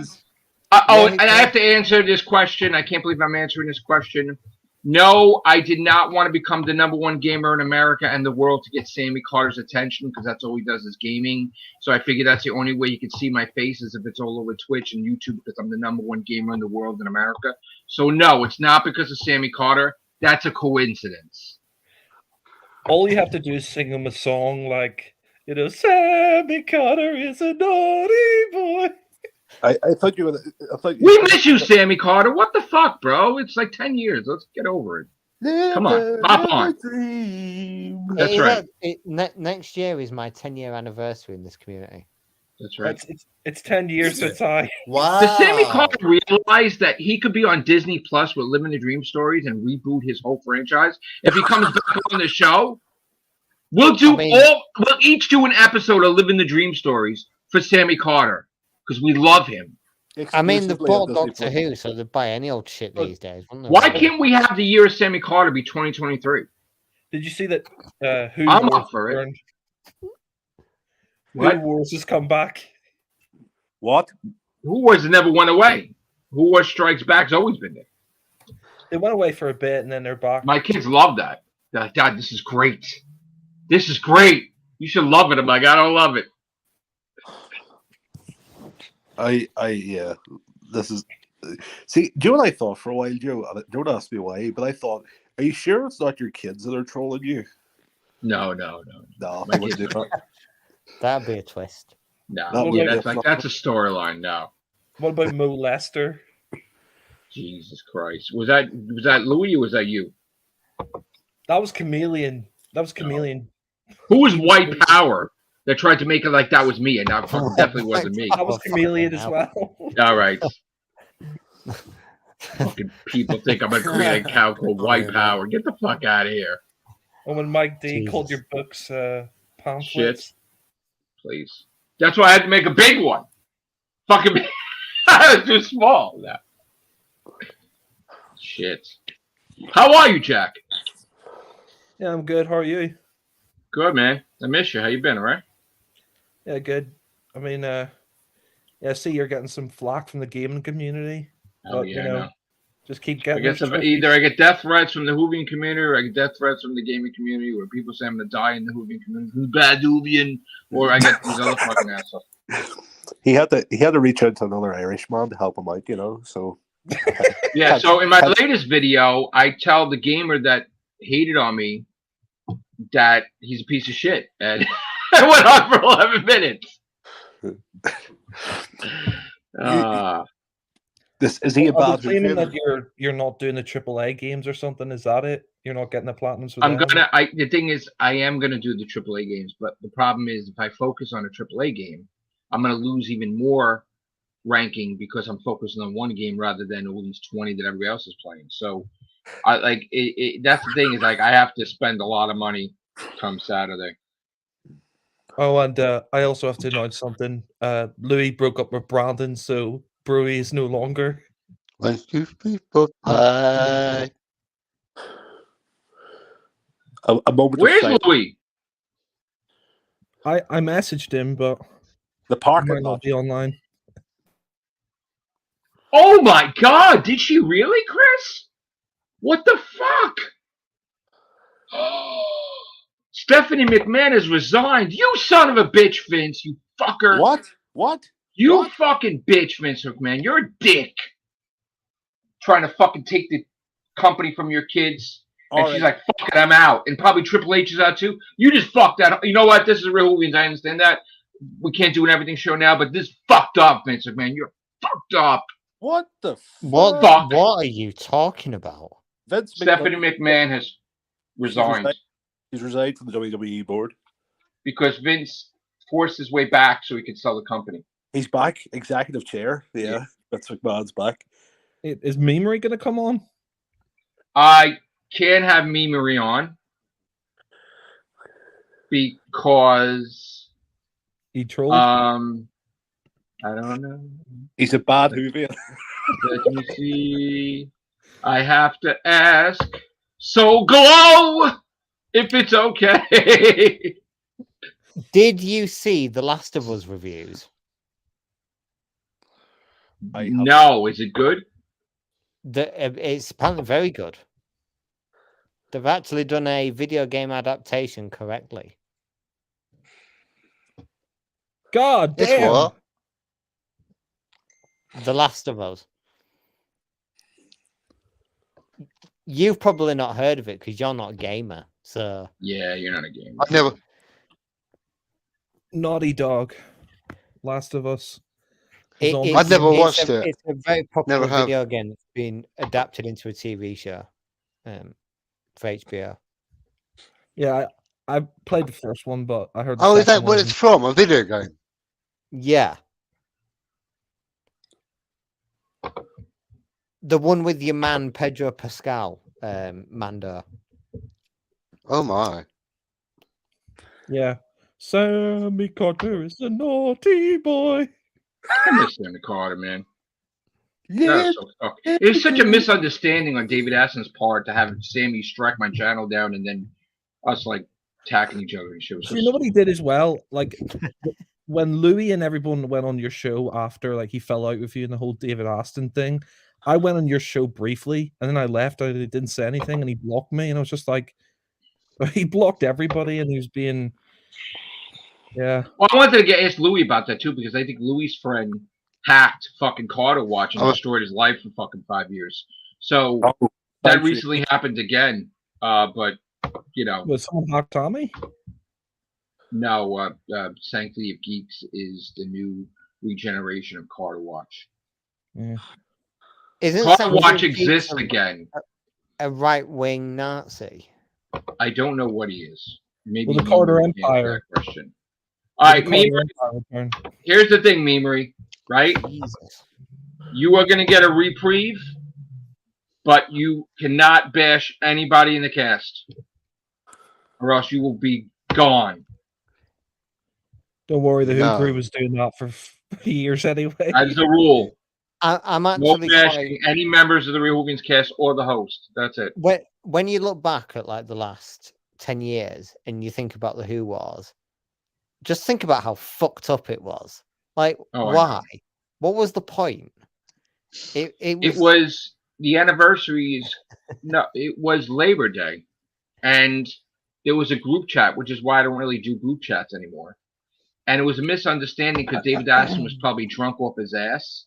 and I have to answer this question. I can't believe I'm answering this question. No, I did not want to become the #1 gamer in America and the world to get Sammy Carter's attention because that's all he does is gaming. So I figured that's the only way you could see my face is if it's all over Twitch and YouTube because I'm the #1 gamer in the world in America. So no, it's not because of Sammy Carter. That's a coincidence. All you have to do is sing him a song like, Sammy Carter is a naughty boy. I thought you were. We miss you, Sammy Carter. What the fuck, bro? It's like 10 years. Let's get over it. Come on, hop on. That's right. Next year is my 10-year anniversary in this community. That's right. It's 10 years since I. Wow. Does Sammy Carter realize that he could be on Disney Plus with Living the Dream Stories and reboot his whole franchise? If he comes back on the show, we'll each do an episode of Living the Dream Stories for Sammy Carter because we love him. I mean, they've bought Doctor Who, so they buy any old shit these days. Why can't we have the year of Sammy Carter be 2023? Did you see that? Who I'm Wars up for it. returned? What? Who Wars has come back. What? Who Wars never went away. Who Wars Strikes Back's always been there. They went away for a bit and then they're back. My kids love that. They're like, Dad, this is great. This is great. You should love it. I'm like, I don't love it. Yeah. This is. See, do you know what I thought for a while, Joe? Don't ask me why, but I thought, are you sure it's not your kids that are trolling you? No. No, My I wouldn't do kids- that. That'd be a twist. No, That would be that's a storyline. No, What about Mo Lester? Jesus Christ, was that Louis or was that you? That was Chameleon. Who was White Power that tried to make it like that was me, and that fucking definitely wasn't me. That was Chameleon as well. All right, fucking people think I'm gonna create a cow called White Power. Get the fuck out of here, And when Mike D Jesus. called your books pamphlets. shit. Please. That's why I had to make a big one. Fucking, that was too small. No. Shit. How are you, Jack? Yeah, I'm good. How are you? Good, man. I miss you. How you been, all right? Yeah, good. I mean, yeah, I see you're getting some flack from the gaming community. Oh, But, yeah, you I know, know. just keep I getting guess those if trophies. either I get death threats from the Whovian community or I get death threats from the gaming community where people say I'm going to die in the Whovian community. Who's bad Whovian? Or I get these other fucking assholes. He had to reach out to another Irishman to help him out, you know. So Yeah, so in my latest video, I tell the gamer that hated on me that he's a piece of shit. And I went on for 11 minutes. this is he a Are bad they claiming Whovian? that you're not doing the AAA games or something? Is that it? You're not getting the platinums with I'm them? the thing is, I am gonna do the AAA games, but the problem is if I focus on a AAA game, I'm gonna lose even more ranking because I'm focusing on one game rather than all these 20 that everybody else is playing. So, I like it. That's the thing is like I have to spend a lot of money come Saturday. Oh, and I also have to announce something. Louis broke up with Brandon, so Brewy is no longer. When two people play. A moment of Where's silence. Louis? I messaged him, but The he parking might not lot. be online. Oh my God! Did she really, Chris? What the fuck? Stephanie McMahon has resigned. You son of a bitch, Vince. You fucker. What? You What? fucking bitch, Vince McMahon. You're a dick. Trying to fucking take the company from your kids. And All she's right. like, fuck it, I'm out. And probably Triple H is out too. You just fucked that. You know what? This is real Whovians. I understand that. We can't do an everything show now, but this fucked up, Vince McMahon. You're fucked up. What the What? Fuck. What are you talking about? Vince Stephanie McMahon has resigned He's resigned from the WWE board. because Vince forced his way back so he could sell the company. He's back, executive chair. Yeah, that's McMahon's back. Is Memery going to come on? I can't have Memery on because He trolled. I don't know. He's a bad Whovian. Let me see. I have to ask So Glow if it's okay. Did you see the Last of Us reviews? No, is it good? It's apparently very good. They've actually done a video game adaptation correctly. God It's damn! what? The Last of Us. You've probably not heard of it because you're not a gamer. So Yeah, you're not a gamer. I've never. Naughty Dog. Last of Us. I've never watched it. It's a very popular Never have. video game that's been adapted into a TV show for HBO. Yeah, I played the first one, but I heard. The Oh, is that second what one. it's from? A video game? Yeah. The one with your man Pedro Pascal, Mando. Oh my. Yeah. Sammy Carter is a naughty boy. I miss Sammy Carter, man. Yeah. It's such a misunderstanding on David Assen's part to have Sammy strike my channel down and then us like attacking each other and shit. So you know what he did as well? Like when Louis and everyone went on your show after like he fell out with you and the whole David Aston thing, I went on your show briefly and then I left. I didn't say anything and he blocked me and I was just like, he blocked everybody and he was being, yeah. Well, I wanted to ask Louis about that too because I think Louis' friend hacked fucking Carter Watch and destroyed his life for fucking 5 years. So that recently happened again. But you know, Was someone hacked Tommy? No, Sanctity of Geeks is the new regeneration of Carter Watch. Yeah. Carter Watch exists again. A right-wing Nazi. I don't know what he is. Maybe the Carter Empire. That question. All right, Memery. Here's the thing, Memery. Right? Jesus. You are going to get a reprieve, but you cannot bash anybody in the cast, or else you will be gone. Don't worry, the Who crew was doing that for years anyway. That's the rule. I'm actually no bashing any members of the Real Whovians cast or the host. That's it. When you look back at like the last 10 years and you think about the Who Wars, just think about how fucked up it was. Like, why? What was the point? It was the anniversaries. No, it was Labor Day, and there was a group chat, which is why I don't really do group chats anymore. And it was a misunderstanding because David Dyson was probably drunk off his ass.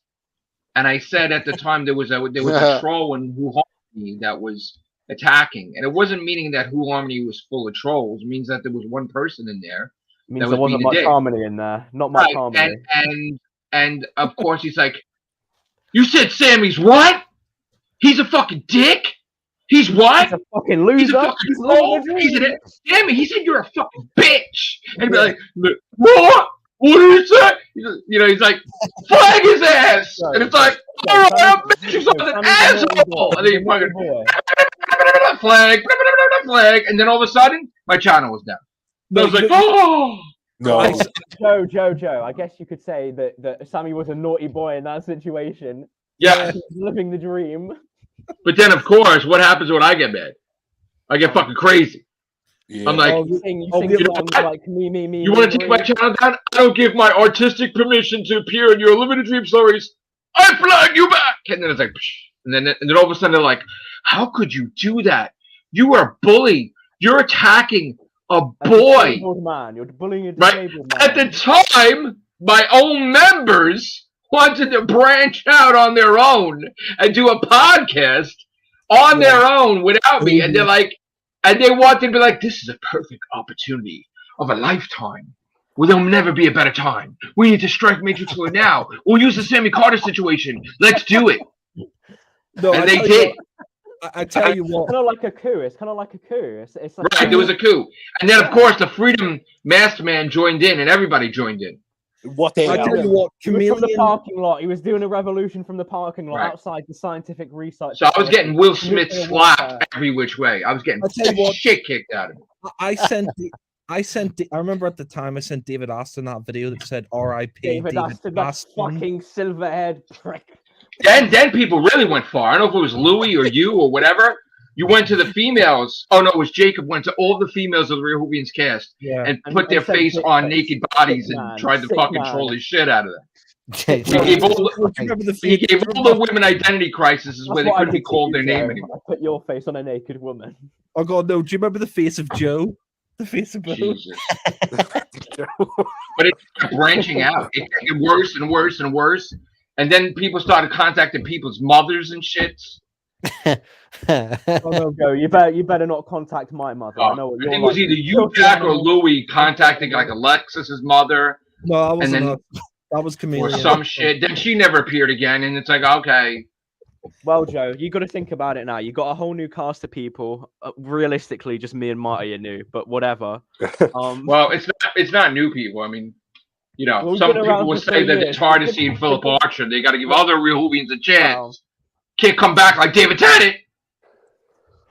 And I said at the time there was a troll in Who Harmony that was attacking, and it wasn't meaning that Who Harmony was full of trolls. It means that there was one person in there. It means there wasn't much harmony in there. Not much harmony. And of course he's like, "You said Sammy's what? He's a fucking dick. He's what? He's a fucking loser. He's a fucking troll. Sammy, he said you're a fucking bitch." And he'd be like, "What? What did he say?" You know, he's like, "Flag his ass," and it's like, "Oh, he's an asshole." And then he fucking flag, and then all of a sudden, my channel was down. I was like, "Oh." No. Joe. I guess you could say that Sammy was a naughty boy in that situation. Yeah, living the dream. But then, of course, what happens when I get mad? I get fucking crazy. Yeah. I'm like, you sing songs like me. You want to take my channel down? I don't give my artistic permission to appear in your limited dream stories. I flag you back. And then it's like, and then all of a sudden they're like, "How could you do that? You are a bully. You're attacking a boy." Man. You're bullying a disabled man. At the time, my own members wanted to branch out on their own and do a podcast on their own without me. And they're like, and they wanted to be like, "This is a perfect opportunity of a lifetime. Well, there'll never be a better time. We need to strike Matrix Lord now. We'll use the Sammy Carter situation. Let's do it." No, and they did. I tell you what. Kind of like a coup. It's kind of like a coup. It's like right, there was a coup. And then, of course, the Freedom Masked Man joined in, and everybody joined in. What the hell? I tell you what, Chameleon... from the parking lot. He was doing a revolution from the parking lot outside the scientific research. So I was getting Will Smith slapped every which way. I was getting shit kicked out of me. I remember at the time I sent David Aston that video that said "R.I.P. David Aston, that fucking silver-haired prick. Then people really went far. I don't know if it was Louis or you or whatever. You went to the females. Oh no, it was Jacob. Went to all the females of the Real Whovians cast and put their face on naked bodies and tried to fucking troll the shit out of them. He gave all the women identity crises where they couldn't be called their name anymore. I put your face on a naked woman. Oh god, no! Do you remember the face of Joe? The face of Joe. Jesus. But it kept branching out. It got worse and worse and worse. And then people started contacting people's mothers and shit. Oh no, Joe! You better not contact my mother. I know what I think it was either you, Jack, or Louis contacting like Alexis's mother. No, that was Chameleon. Or some shit. Then she never appeared again, and it's like, okay. Well, Joe, you got to think about it now. You got a whole new cast of people. Realistically, just me and Marty are new, but whatever. Well, it's not new people. I mean, You know, Well, we've some been people around will for say 3 that years. it's hard to Good- see good- Phillip good- Archer. They got to give other real Whovians a chance. Wow. Can't come back like David Tennant.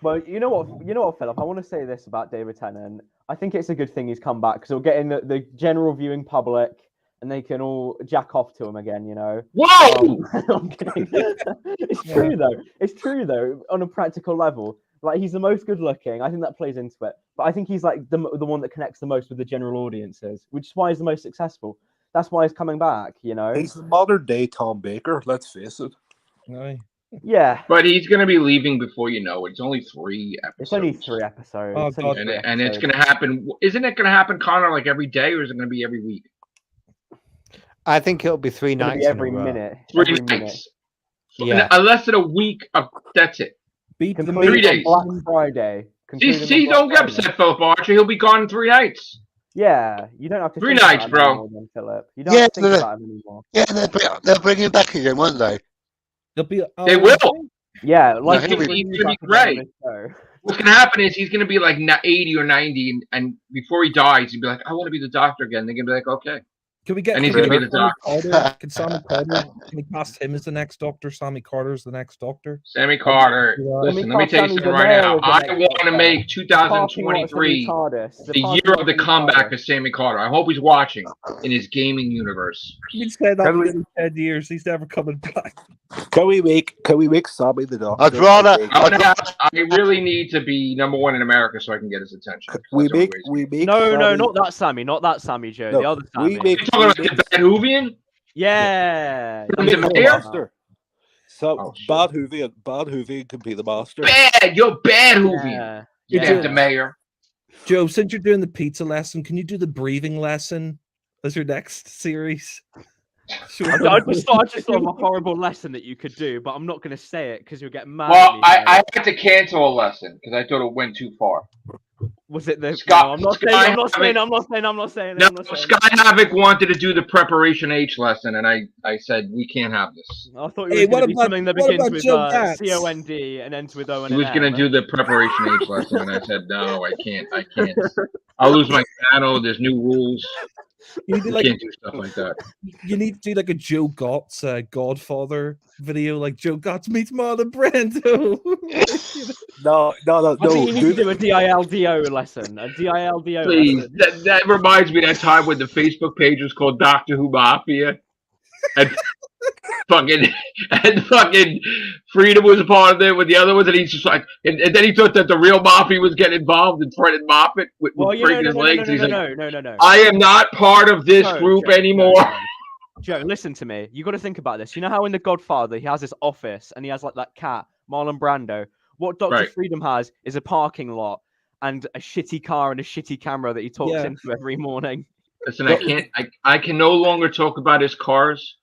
Well, you know what, Philip? I want to say this about David Tennant. I think it's a good thing he's come back because he'll get in the general viewing public, and they can all jack off to him again. You know. Whoa! I'm kidding. It's true though. It's true though. On a practical level, like he's the most good-looking. I think that plays into it. But I think he's like the one that connects the most with the general audiences, which is why he's the most successful. That's why he's coming back. You know. He's the modern day Tom Baker. Let's face it. Aye. Yeah. But he's going to be leaving before you know it. It's only 3 episodes. It's only 3 episodes. Oh, It's only God. 3 And it's episodes. going to happen. Isn't it going to happen, Connor, like every day, or is it going to be every week? I think it'll be 3 It's gonna nights be every in a row. minute. 3 Every minute. nights. Yeah. Less than a week of that's it. Beat the Concluding 3 on days. Black Friday. Concluding on See, Black don't get Friday. upset, Phillip Archer. He'll be gone in 3 nights. Yeah, you don't have to 3 think about nights, him bro. anymore then, Philip. You don't Yeah, have to think no. about him anymore. Yeah, they'll bring him back again, won't they? They'll be. They will. Yeah, like he'll be- bring you he's gonna back be again on great. this show. What's going to happen is he's going to be like 80 or 90, and before he dies, he'll be like, I want to be the doctor again. They're going to be like, okay. Can we get? And he's can gonna we be the get doctor. Sammy Carter? Can Sammy Carter? Can we cast him as the next Doctor? Sammy Carter's the next Doctor. Sammy Carter. Yeah. Listen, Can let we me tell you cast something Sammy right now. Zamero as the I next want to Doctor? make Parking lots of 2023 retardus. the year of the comeback of Sammy Carter. I hope he's watching in his gaming universe. We said that Can we- for 10 years. He's never coming back. Can we make Sammy the Doctor? I'd rather- I really need to be #1 in America so I can get his attention. We That's the only make reason. No, Sammy, not that Sammy, not that Sammy, Joe. No, the other we Sammy. make- You talking about the bad Whovian? Yeah. From that's the what mayor? I'm talking about. So Oh, shit. Bad Whovian can be the master. Bad, you're bad Whovian. Yeah. You Yeah. did the mayor. Joe, since you're doing the pizza lesson, can you do the breathing lesson as your next series? Sure. I just thought of a horrible lesson that you could do, but I'm not going to say it because you'll get mad at Well, me. I had to cancel a lesson because I thought it went too far. Was it the? Scott- No, I'm not Scott- saying. I'm not saying. I'm not saying. I'm not saying. No, I'm not saying. Sky Havoc wanted to do the preparation H lesson, and I said we can't have this. I thought it Hey, was going what to be about- something that what begins about with Joe Gats? COND and ends with O and He was an going M. to do the preparation H lesson, and I said no, I can't. I'll lose my channel. There's new rules. You need, You like, can't do stuff like that. you need to do like a Joe Gotts Godfather video, like Joe Gotts meets Marlon Brando. No. I think you need to do a DILDO lesson. A DILDO Please, lesson. that reminds me of that time when the Facebook page was called Doctor Who Mafia, and fucking Freedom was a part of it with the other ones, and he's just like, and then he thought that the real Mafia was getting involved and threatened Moffat with Well, you breaking his legs. He's like, no. I am not part of this Joe, group Joe, anymore. Joe, listen to me. You got to think about this. You know how in The Godfather he has this office and he has like that cat, Marlon Brando. What Dr. Right. Freedom has is a parking lot and a shitty car and a shitty camera that he talks Yeah. into every morning. Listen, I can no longer talk about his cars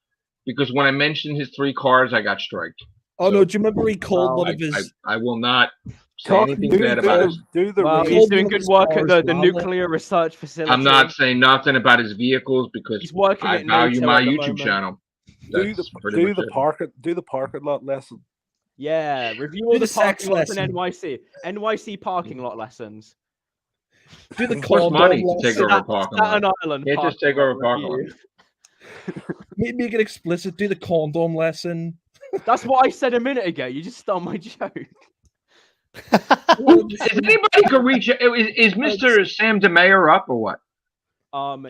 because when I mentioned his 3 cars, I got striked. Oh no, do you remember he called one I, of his? I will not say Talk, anything do, bad do, about it. do the Well, race. he's doing Hold good those work at the cars, nuclear research facility. I'm not saying nothing about his vehicles because He's working I at value NATO my at the YouTube moment. channel. do That's pretty much it. do the parking lot lesson. Yeah, review all Do the the sex parking lots in lesson. NYC. NYC parking lot lessons. Do the It costs condom money to lesson. take over a parking Staten lot. Island. Can't just take over a parking lot. review. Make it explicit. Do the condom lesson. That's what I said a minute ago. You just stole my joke. Is anybody can reach? Is Mr. Sam DeMayer up or what?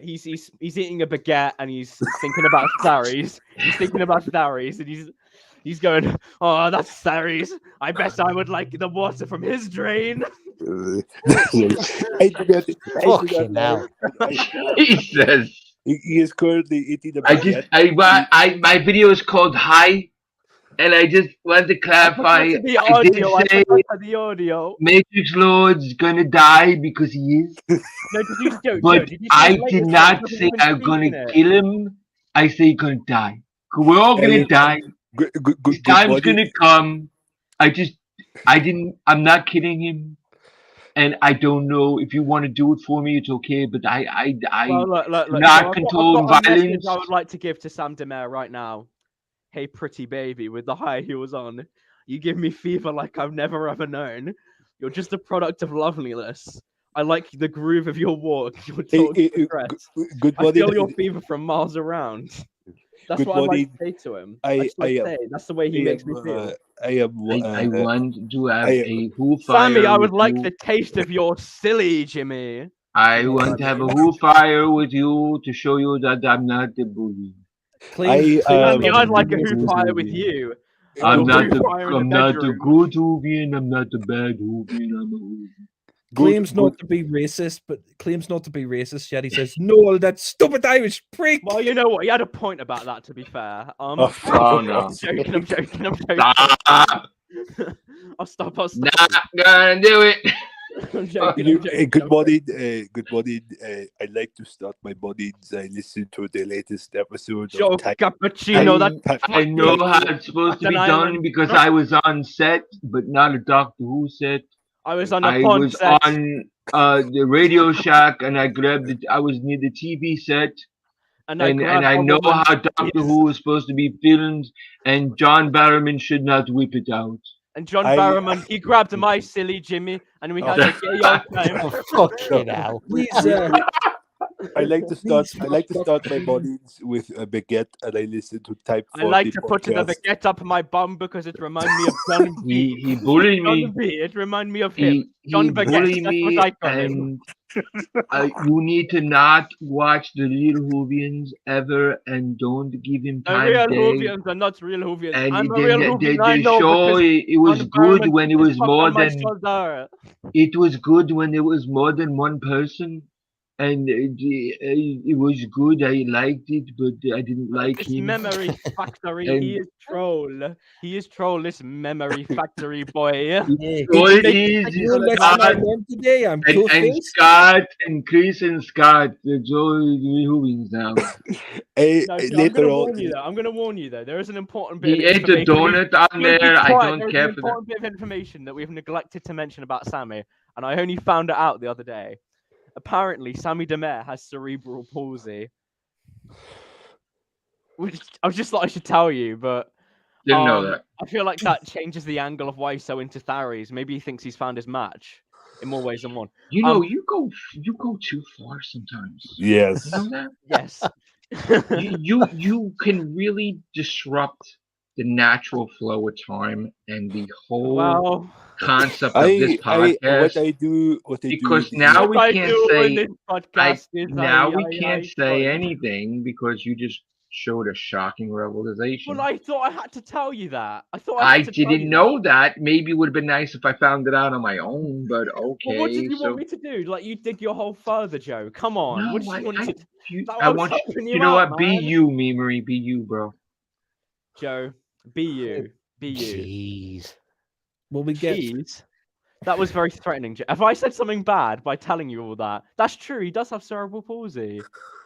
He's eating a baguette and he's thinking about Tharies. He's thinking about Tharies and he's going, oh, that's Tharies. I bet I would like the water from his drain. Fucking hell. He says. He is currently eating a baguette. My video is called Hi, and I just wanted to clarify. The I did audio. I say forgot for the audio. Matrix Lord's gonna die because he is, No, Joe, but did you say I later did so not I wasn't say even I'm speaking gonna it? kill him. I say he's gonna die. We're all gonna Hey, die. Good His time's buddy. gonna come. I'm not kidding him. And I don't know if you want to do it for me, it's okay. But Well, look, not Joe, I've condone got a message violence. I would like to give to Sam DeMere right now. Hey, pretty baby, with the high heels on, you give me fever like I've never ever known. You're just a product of loveliness. I like the groove of your walk. Your talk, Good I morning. feel your fever from miles around. That's Good what I like morning. to say to him. I Say, that's the way he makes me feel. I want to have I- a Who Sammy, fire I would with like you. the taste of your silly, Jimmy. I want to have a Who fire with you to show you that I'm not the bully. Sammy, I'd like a Who fire with you. I'm not the bedroom. good Whovian. I'm not the bad Whovian. I'm a Whovian. Claims not to be racist, yet he says, "No, that stupid Irish prick." Well, you know what? He had a point about that, to be fair. Oh, no. I'm joking. Stop. I'll stop. Not gonna do it. I'm joking. Good morning. Good morning. I like to start my mornings. I listen to the latest episode Joe of Cappuccino. I know how it's supposed to be done because I was on set, but not a Doctor Who set. I was on I was on the Radio Shack, and I was near the TV set, and I know how Doctor Who is supposed to be filmed, and John Barrowman should not whip it out. And John Barrowman, he grabbed my silly Jimmy, and we had a gay old time. Fucking hell. I like to start my mornings with a baguette, and I listen to Type 40 I like to put the podcast. baguette up my bum because it reminds me of John B. He bullied me. John B. It reminds me of him. He John Baguette. bullied me, That's what I call him. and you need to not watch the Real Whovians ever, and don't give him The time. real day. Whovians are not real Whovians. And I'm a real Whovian. I the know show, because it was John good Barrowman when it put his was fuck more on my than shoulder. it was good when it was more than one person, and it was good. I liked it, but I didn't like This him. Memery Factory, And- he is troll. He is troll. This Memery Factory boy. Today. I'm And Scott and Chris and Scott, the Joey Whovians now. I'm gonna warn you though. There is an important bit. He of ate a donut on there. I don't care There's an for that. important bit of information that we've neglected to mention about Sammy, and I only found it out the other day. Apparently, Sammy Demare has cerebral palsy. Which I was just thought I should tell you, but Didn't know that. I feel like that changes the angle of why he's so into Tharies. Maybe he thinks he's found his match in more ways than one. You know, you go too far sometimes. Yes. You know that? Yes. you can really disrupt the natural flow of time and the whole concept of this podcast. Because now we can't say anything because you just showed a shocking revelation. Well, I thought I had to tell you that. I didn't know that. Maybe it would have been nice if I found it out on my own, but okay. Well, what did you want me to do? Like, you dig your hole further, Joe. Come on. No, what did you want to do? I want you know what? Be you, Memery. Be you, bro. Joe, be you. Be you. Jeez. Will we get... Jeez. That was very threatening. Have I said something bad by telling you all that? That's true. He does have cerebral palsy.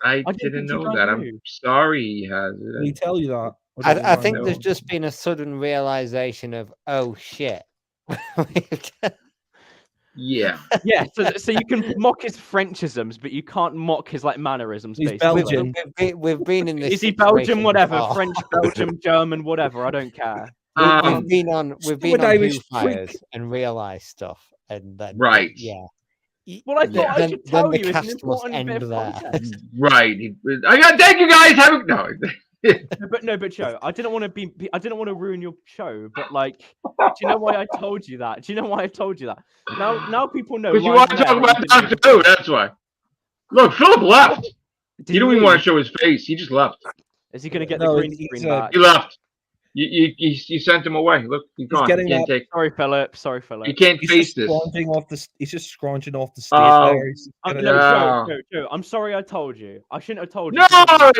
I didn't know that. I'm sorry he has it. Did he tell you that? I think there's just been a sudden realization of, oh, shit. Yeah. Yeah, so you can mock his Frenchisms, but you can't mock his like mannerisms. He's basically. Belgian. We've been in this. Is he Belgian? Whatever. before. French, Belgium, German, whatever. I don't care. We've been on Irish fires and realized stuff, and then yeah. Well, I thought I should tell the you. It's an cast must important bit end of there. context. Right. I got. Thank you guys. But Joe, I didn't want to ruin your show. But like, do you know why I told you that? Now people know. Because you want to talk about Doctor Who. That's why. Look, Phillip left. You don't even want to show his face. He just left. Is he going to get the green screen back? He left. You sent him away. Look, he's gone. Sorry, Phillip. You can't face this. He's just scrounging off the stage. Joe, I'm sorry I told you. I shouldn't have told you. No, I'm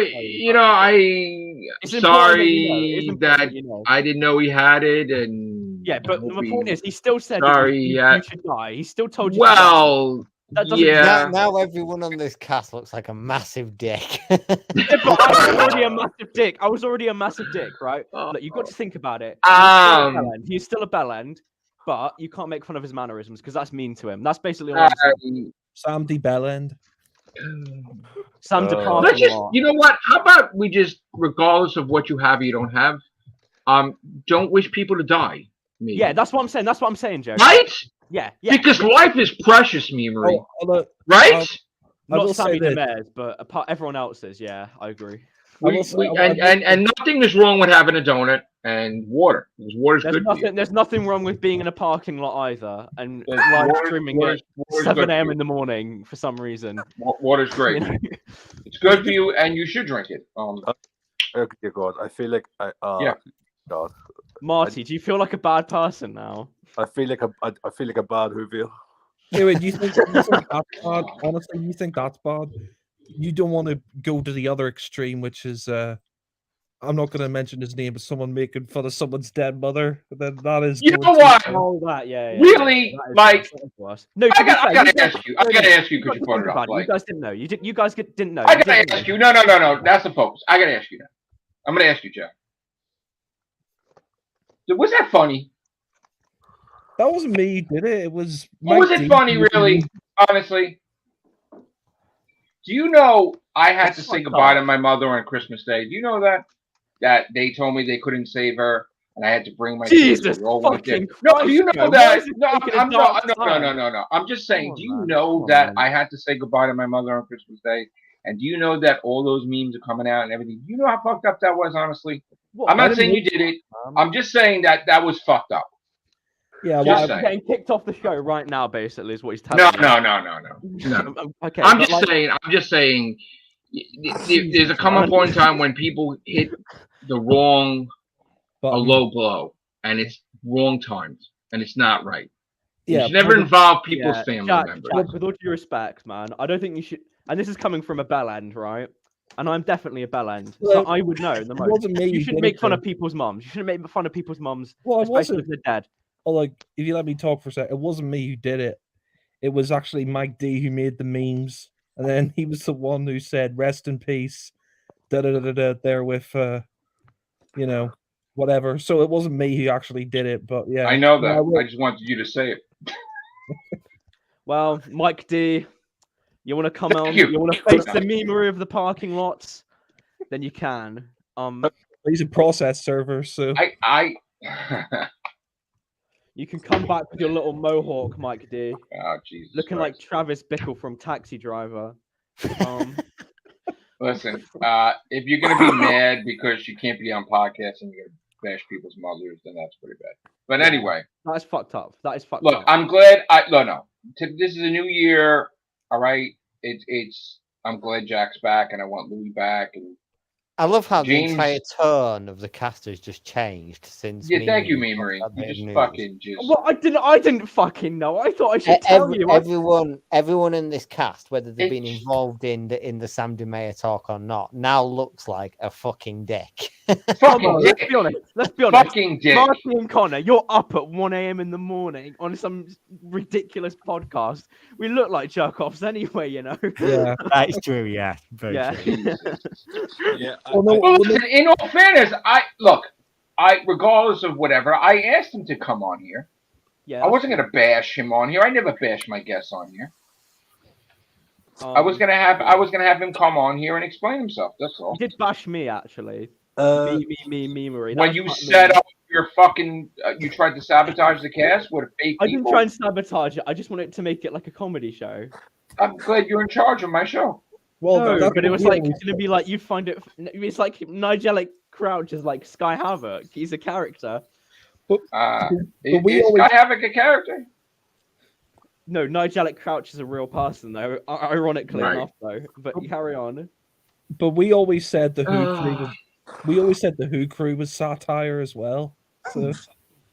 sorry that I didn't know he had it. And yeah, but the point is, he still said you should die. He still told you. Well, yeah. Now everyone on this cast looks like a massive dick. Yeah, but I was already a massive dick. Right? Look, you've got to think about it. He's still a bellend, but you can't make fun of his mannerisms because that's mean to him. That's basically all I'm saying. Sam de Bellend. Sam de Let's just, you know what? How about we just, regardless of what you have or you don't have, don't wish people to die. Yeah, that's what I'm saying. Joe. Right? Yeah, yeah. Because life is precious, Memery. Right? I will Not say Sammy that- Demers, but apart everyone else's. Yeah, I agree. And nothing is wrong with having a donut and water. Because water's There's good for you. nothing. There's nothing wrong with being in a parking lot either, and There's live water- streaming water's- it water's 7 good a.m. for in the morning for some reason. Water's great. You know? It's good for you, and you should drink it. Okay, God, I feel like Yeah. God, Marty, do you feel like a bad person now? I feel like a bad Whovian. Anyway, do you think that's bad? Honestly, you think that's bad? You don't want to go to the other extreme, which is I'm not going to mention his name, but someone making fun of someone's dead mother. Then that is. You know what? Oh, that yeah. Really, That is like, worse. No, I gotta ask you. I gotta ask you because you brought it up. You guys didn't know. You guys didn't know. I gotta ask you. No. That's the focus. I gotta ask you now. I'm gonna ask you, Jeff. Was that funny? That wasn't me who did it. It was. Was it funny, really? Honestly? Do you know I had to say goodbye to my mother on Christmas Day? Do you know that? That they told me they couldn't save her, and I had to bring my Jesus fucking Christ! No, do you know that? No. I'm just saying. On, do you man. know that I had to say goodbye to my mother on Christmas Day? And do you know that all those memes are coming out and everything? Do you know how fucked up that was, honestly? What, I'm not saying you did it. I'm just saying that was fucked up. Yeah, Just well, saying. getting kicked off the show right now, basically, is what he's telling me. No. Okay, I'm but just saying. There's a come point in time when people hit the wrong, a low blow, and it's wrong times, and it's not right. You should never involve people's family members. Jack, with all due respect, man, I don't think you should. And this is coming from a bell end, right? And I'm definitely a bell end, so I would know the most. Wasn't me you who shouldn't did make it, fun though. of people's moms. You shouldn't make fun of people's moms, Well, it especially wasn't. if they're dead. Oh, like if you let me talk for a sec, it wasn't me who did it. It was actually Mike D who made the memes, and then he was the one who said "Rest in peace." There with, you know, whatever. So it wasn't me who actually did it, but yeah, I know that. I just wanted you to say it. Well, Mike D, you want to come on? you. You want to face the memery of the parking lots? Then you can. He's a process server, so I You can come back with your little mohawk, Mike D. Oh, Jesus Looking Christ. like Travis Bickle from Taxi Driver. Listen, if you're gonna be mad because you can't be on podcasts and you're gonna bash people's mothers, then that's pretty bad. But anyway, that is fucked up. That is fucked look, up. I'm glad. No. This is a new year. All right. It's. I'm glad Jack's back, and I want Louis back, and I love how James- the entire tone of the cast has just changed since. yeah. Thank you, Memery Memery. got that You bit of just news. fucking just. Well, I didn't fucking know. I thought I should tell you. Everyone in this cast, whether they've been involved in the Sam DeMea talk or not, now looks like a fucking dick. Fucking dick. Let's be honest. Let's be honest. Fucking dick. Marty and Connor, you're up at 1 a.m. in the morning on some ridiculous podcast. We look like jerk-offs anyway, you know. yeah. That is true. Yeah. Very true. Yeah. Well, listen, in all fairness, regardless of whatever, I asked him to come on here. Yeah. I wasn't gonna bash him on here. I never bash my guests on here. I was gonna have him come on here and explain himself. That's all. You did bash me actually. Memery. When you set up your fucking, you tried to sabotage the cast with a fake. I didn't try and sabotage it. I just wanted to make it like a comedy show. I'm glad you're in charge of my show. Well, No, that's but it what was we like always it's gonna be like you find it. It's like Nigelic Crouch is like Sky Havoc. He's a character. But Is we always- Sky Havoc a character? No, Nigelic Crouch is a real person though. Ironically Right. enough though. But carry on. But we always said the Who crew. We always said the Who crew was satire as well. So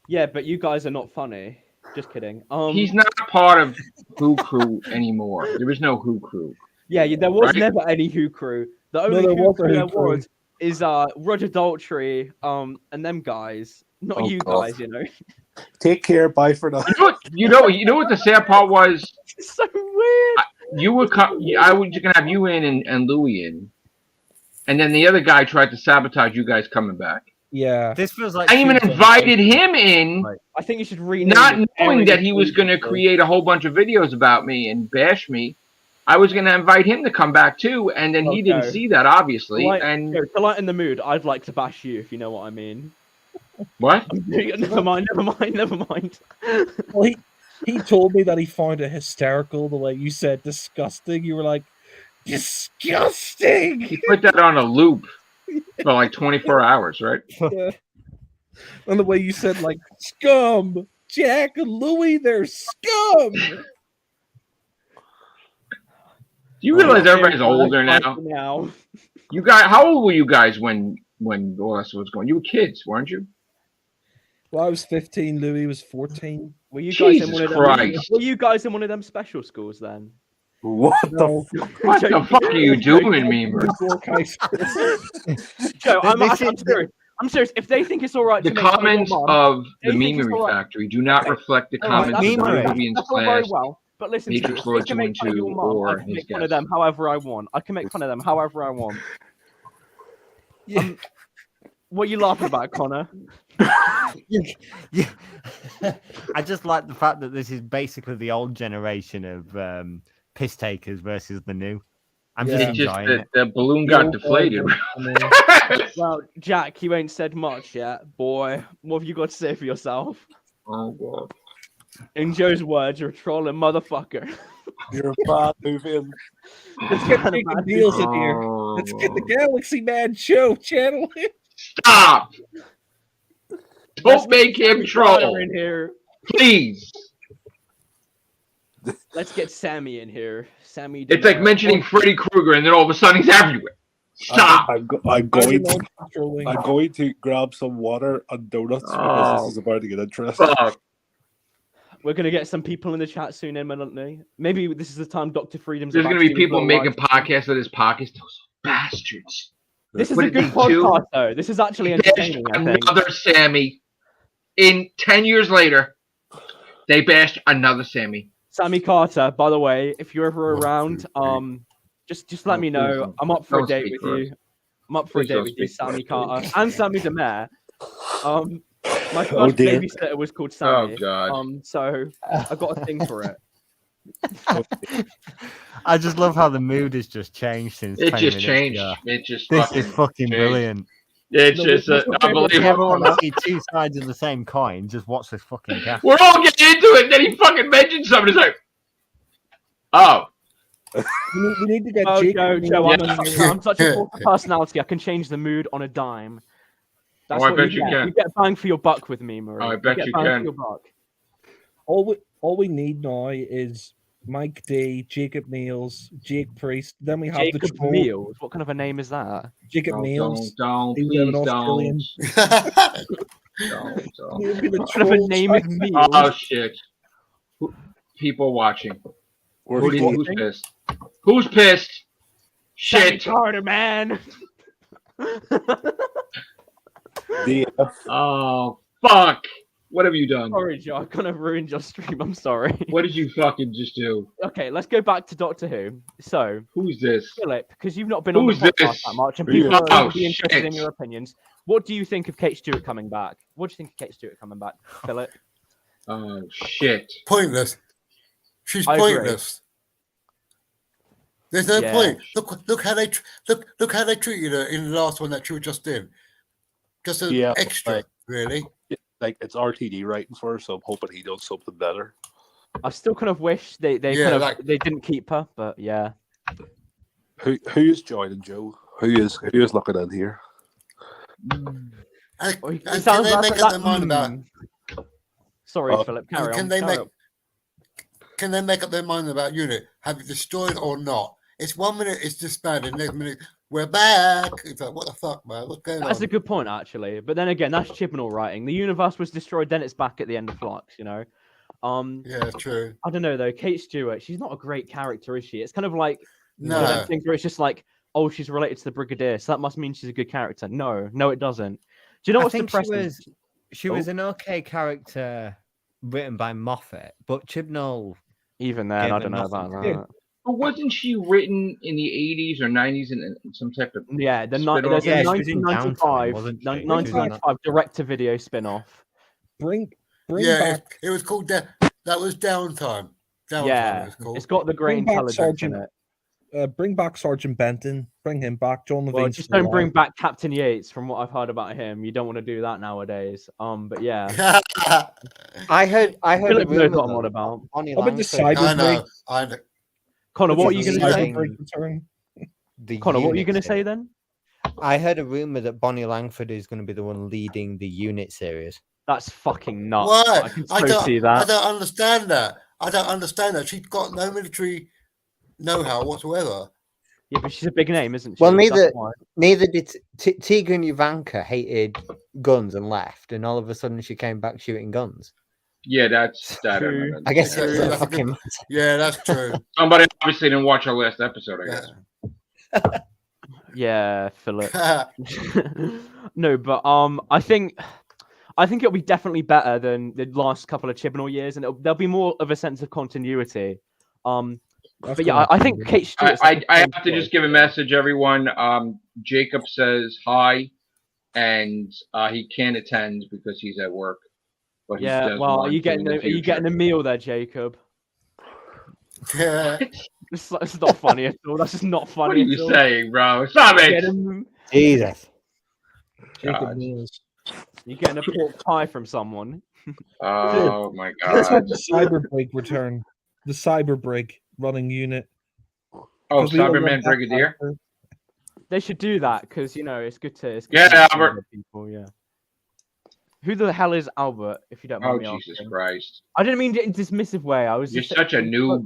Yeah, but you guys are not funny. Just kidding. He's not part of Who Crew anymore. There is no Who Crew. Yeah, there was Right? never any Who crew. The only there Who was a crew Who there crew. was is Roger Daltrey, and them guys. Not Oh, you God. guys, you know. Take care. Bye for now. You know what the sad part was? It's so weird. You would come. I was gonna have you in and Louis in, and then the other guy tried to sabotage you guys coming back. yeah, This feels like I even invited him in, I think you should rename not it knowing Airing that he was going to Exclusive. create a whole bunch of videos about me and bash me. I was going to invite him to come back too, and then he didn't Okay. see that, obviously. And To lighten the mood, I'd like to bash you if you know what I mean. what? Never mind. well, He told me that he found it hysterical the way you said disgusting. You were like, disgusting. He put that on a loop for like 24 hours, right? Yeah. And the way you said, like, scum. Jack and Louie, they're scum. Do you realize everybody's older now? You guys, how old were you guys when all that was going? You were kids, weren't you? Well, I was 15. Louis was 14. Were you guys Jesus in one of them? Christ. Were you guys in one of them special schools then? What No. What the fuck are you doing, Memery? Joe, I'm serious. I'm serious. If they think it's all right The to make fun comments your mom, of the they think it's Memery all right. Factory do not reflect the All right, comments of the Memery. Whovians that's all very class. well. But listen to me. Matrix If Lord they can make fun of 2 your and mom, 2 I or can his make fun of guest. them however I want. I can make fun of them however I want. Yeah. What are you laughing about, Connor? Yeah. I just like the fact that this is basically the old generation of piss takers versus the new. I'm Yeah. just It's just enjoying that it. the balloon got deflated. Well, Jack, you ain't said much yet, boy. What have you got to say for yourself? Oh, God. In Joe's words, you're a trolling motherfucker. You're a bad Whovian. Let's get Jacob Niels in here. Oh. Let's get the Galaxy Man Show channel. Stop! Don't make him Sammy troll, Carter in here. please. Let's get Sammy in here. Sammy. It's like mentioning Freddy Krueger, and then all of a sudden he's everywhere. Stop! I'm going to grab some water and donuts because this is about to get interesting. Fuck. We're gonna get some people in the chat soon, imminently. Maybe this is the time Dr. Freedom's. There's about gonna be to people go making live. podcasts of his pockets. Those bastards. This is Would a it good be two? podcast, though. This is actually Bashed entertaining. I think. another Sammy. In 10 years later, they bashed another Sammy. Sammy Carter, by the way, if you're ever around, just let me know. I'm up for a Don't date speak with for you. I'm up for a Please date don't with you, speak for Sammy us, Carter, and Sammy the Mayor. My first Oh, dear. babysitter was called Oh, Sammy. God. So I got a thing for it. I just love how the mood has just changed since It 20 just minutes changed. ago. It just This fucking is fucking changed. brilliant. It's No, just what's your favorite If unbelievable. everyone want to see two sides of the same coin, just watch this fucking cast. We're all getting into it, and then he fucking mentioned something. It's like, oh. We need to get Oh, Jacob Joe, Niels. I'm such a force of personality. I can change the mood on a dime. That's Oh, I what bet you get. can. You get bang for your buck with me, Murray. Oh, I bet get you bang can. For your buck. All we need now is Mike D, Jacob Niels, Jake Priest. Then we have the Jacob troll. Meals. What kind of a name is that? Jacob Niels. Don't, He was please an Australian. don't. He'll be the What kind of a troll name is side. Meals? Oh, shit. People watching. Who's pissed? Who's pissed? Sammy Shit. Carter, man. Oh, fuck. What have you done? Sorry, Joe. I kind of ruined your stream. I'm sorry. What did you fucking just do? Okay, let's go back to Doctor Who. So, Who's this? Philip, because you've not been on the Who's podcast this? that much, and Who is people are this? going to Oh, be interested in shit. your opinions. What do you think of Kate Stewart coming back? What do you think of Kate Stewart coming back, Philip? Oh, shit. Pointless. She's I agree. pointless. There's no Yeah. point. Look how they look how they treated her in the last one that she was just in. Just an Yeah, extra, like- really. Like it's RTD writing for her, so I'm hoping he does something better. I still kind of wish they Yeah, kind of like- they didn't keep her, but yeah. Who is joining Joe? Who is looking in here? And, Oh, it and sounds can they like make that- up their mind about? Sorry, Oh. Philip. and Carry can on. they Carry make? on. Can they make up their mind about unit? Have it destroyed or not? It's 1 minute it's disbanded, next minute we're back. It's like, what the fuck, man? What's going That's on? a good point, actually. But then again, that's Chibnall writing. The universe was destroyed, then it's back at the end of Flux. You know. Yeah, true. I don't know though. Kate Stewart, she's not a great character, is she? It's kind of like one of No. them things where it's just like, oh, she's related to the Brigadier, so that must mean she's a good character. No, it doesn't. Do you know I what's think depressing? she was an okay character written by Moffat, but Chibnall. Even then, gave I her don't know about nothing. that. But wasn't she written in the 80s or 90s in some type of... Yeah, there's Spin-off? a Yeah, she was in 1995, Downtime, wasn't she? 1995 direct-to-video spin-off. Bring Yeah, back it was called that was downtime. Downtime. It Yeah, was called. it's got the grey Bring back intelligence in Sergeant- it. bring back Sergeant Benton. Bring him back. John Well, Levine's just still don't bring alive. back Captain Yates. From what I've heard about him, you don't want to do that nowadays. But yeah, I heard Phillip a knows rumor what I'm on though, about. Bonnie How about the Langford. I Cyberbreak? know. I know. Connor, what are you It's going to say? Cyberbreak return? The Connor, what are you unit going to say series. then? I heard a rumor that Bonnie Langford is going to be the one leading the unit series. That's fucking nuts. Why? I can so see I that. don't understand that. I don't understand that. She's got no military know-how whatsoever. Yeah, but she's a big name, isn't she? Well, That's neither why. did Tiga and Ivanka hated guns and left, and all of a sudden she came back shooting guns. Yeah, that's that. True. I guess Yeah, it yeah, doesn't that's a good- fucking matter. Yeah, that's true. Somebody obviously didn't watch our last episode, I guess. Yeah, Phillip. Yeah. No, but I think it'll be definitely better than the last couple of Chibnall years, and there'll be more of a sense of continuity. That's But yeah, gonna I be think good. Kate Stewart. I have to just give a message, everyone. Jacob says hi, and he can't attend because he's at work. But he Yeah, does well, are want you to in getting the are you future. getting a meal there, Jacob? Yeah. It's not funny at all. That's just not What are funny you at all. saying, bro? Stop Get it! him- Jesus. Jacob God. Mills. You're getting a pork pie from someone. Oh my Let's have god! the Cyberbreak return. The Cyberbreak running unit. Oh, 'Cause we don't Cyberman want that Brigadier. character. They should do that because it's good to. It's good Yeah, to see Albert. other people. Yeah. Who the hell is Albert? If you don't mind Oh me Jesus asking. Christ! I didn't mean it in a dismissive way. I was You're just such a noob.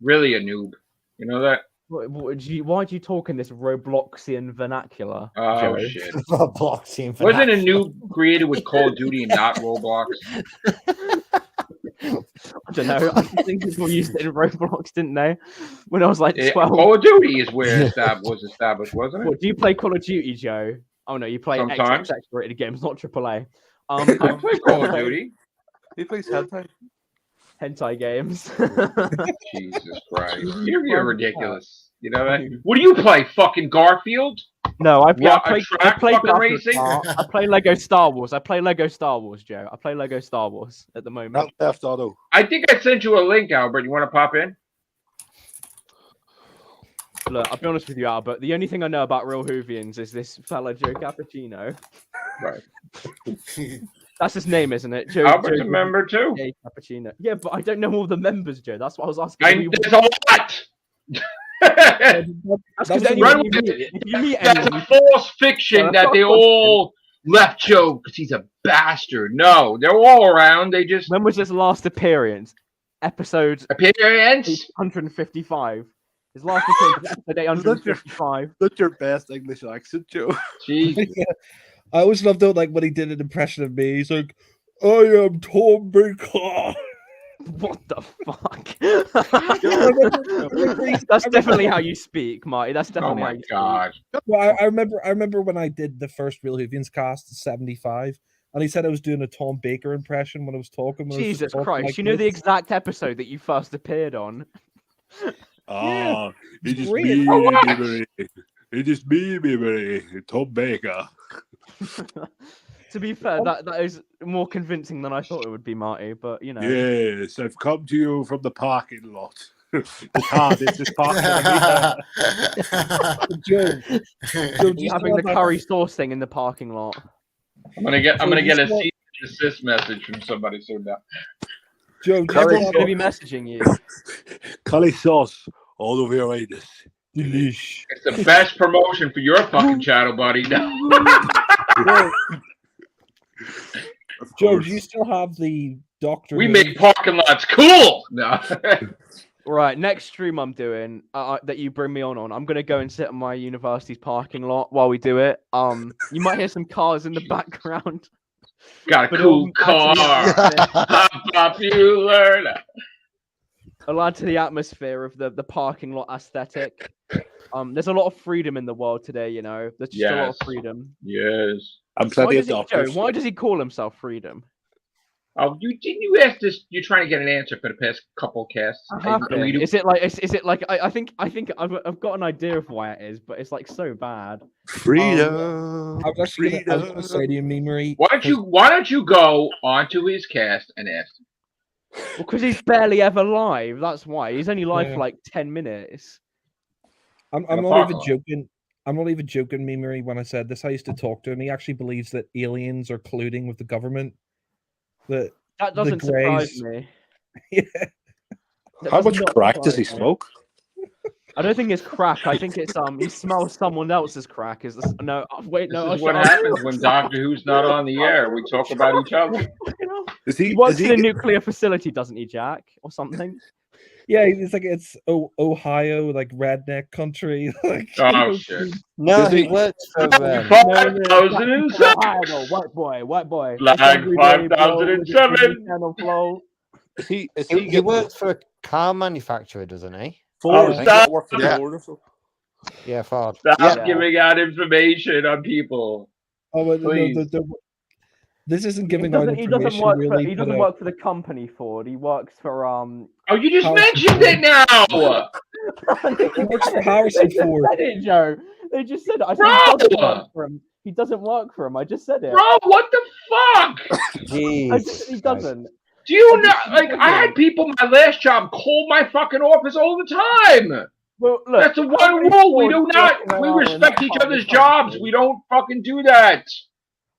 Really a noob. You know that? Why do you talk in this Robloxian vernacular, Oh Joe? shit! Robloxian for Wasn't that. a noob created with Call of Duty and not Roblox? I don't know. I think people used it in Roblox, didn't they? When I was like 12. Call of Duty is where was established, wasn't it? What, do you play Call of Duty, Joe? Oh no, you play Sometimes. XXX rated games, not AAA. I play Call of Duty. He plays hentai. Hentai games. Jesus Christ. You're ridiculous. You know that? What do you play? Fucking Garfield? No, I What, a play track fucking Garfield racing? Kart. I play Lego Star Wars. I play Lego Star Wars, Joe. I play Lego Star Wars at the moment. Not Theft Auto. I think I sent you a link, Albert. You want to pop in? Look, I'll be honest with you, Albert. The only thing I know about real Whovians is this fella Joe Cappuccino. Right. That's his name, isn't it? Joe, Albert's Joe a member too. J. Cappuccino. Yeah, but I don't know all the members, Joe. That's what I was asking. There's a lot. That's because That's anyone right. you meet, if you meet That's anyone, a false fiction Well, that that's they not all left Joe because he's a bastard. No, they're all around. They just when was his last appearance? Episode appearance. 855. His last appearance, episode 855. That's your best English accent, Joe. Jesus. Yeah. I always loved though, like when he did an impression of me. He's like, "I am Tom Baker." What the fuck? That's definitely how you speak, Marty. That's Oh definitely how my you god. Well, I remember when I did the first Real Whovians cast, 75, and he said I was doing a Tom Baker impression when I was talking. speak. when I was just Jesus talking Christ! like You know the this. exact episode that you first appeared on. Ah, it is Great. me, Oh, what? Memery. It is me, Memery. Tom Baker. To be fair, that is more convincing than I thought it would be, Marty. But you know, Yes, I've come to you from the parking lot. This is parking lot. Joe, you're having the curry sauce thing in the parking lot. I'm gonna get a Joe, cease and desist message from somebody soon now. Joe, Everyone's going to be messaging you. Curry sauce all over your anus. Delish. It's the best promotion for your fucking channel, buddy. No. Of Joe, course. do you still have the Doctor? We Who- make parking lots cool. No. Right, next stream I'm doing that you bring me on, I'm gonna go and sit in my university's parking lot while we do it. You might hear some cars in the background. Got a But cool it'll add to the car. atmosphere- Popular. it'll add to the atmosphere of the parking lot aesthetic. There's a lot of freedom in the world today, you know. There's just a lot of Yes. freedom. Yes. I'm Why plenty of does, Joe, doctors. why does he call himself Freedom? Oh, you asked this? You're trying to get an answer for the past couple casts. Freedom. Is it like I think I've got an idea of why it is, but it's like so bad. Freedom. I was actually gonna say to you, Memery. Why don't you go onto his cast and ask him? Well, because he's barely ever live. That's why he's only live Yeah. for like 10 minutes. I'm not even joking. I'm not even joking, Memery, when I said this. I used to talk to him. He actually believes that aliens are colluding with the government. That doesn't surprise me. Yeah. How much crack does he smoke? I don't think it's crack. I think it's he smells someone else's crack. Is this no? Wait, no. This is what happens when Doctor Who's not on the air. We talk about each other. He works in a nuclear facility, doesn't he, Jack, or something? Yeah, it's like it's Ohio, like redneck country. Like, oh shit! No, he works for 5006. White boy. Flag 5007. He works for a car manufacturer, doesn't he? Ford. Stop. Yeah, Ford. Stop giving out information on people. Oh, please. This isn't giving out information. He doesn't work for the company Ford. He works for Oh, you just mentioned it now. He works for Harrison Ford. Said it, Joe. They just said it. I said he doesn't work for him. He doesn't work for him. I just said it. Bro, what the fuck? He doesn't. Do you know? Like, I had people in my last job call my fucking office all the time. Well, look, that's the one rule. We do not. We respect each other's jobs. We don't fucking do that.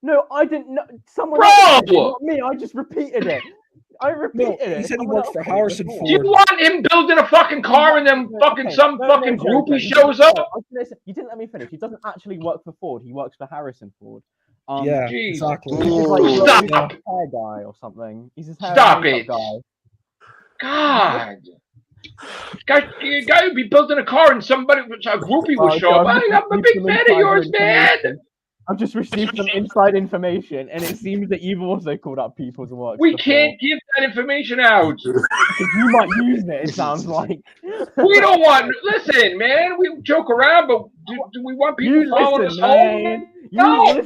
No, I didn't know. Someone else did it, not me. I just repeated it. He said he works for Harrison Ford. Do you want him building a fucking car and then fucking fucking groupie shows up? You didn't let me finish. He doesn't actually work for Ford. He works for Harrison Ford. Yeah, exactly. He's like Stop. hair guy or something. He's his hair Stop it. guy. God. You guy would be building a car and a groupie will show up. I'm a big fan of yours, man. I've just received some inside information, and it seems that you've also called up people to work. We can't give that information out. You might use it, it sounds like. We don't want. Listen, man, we joke around, but do we want people following us home? No.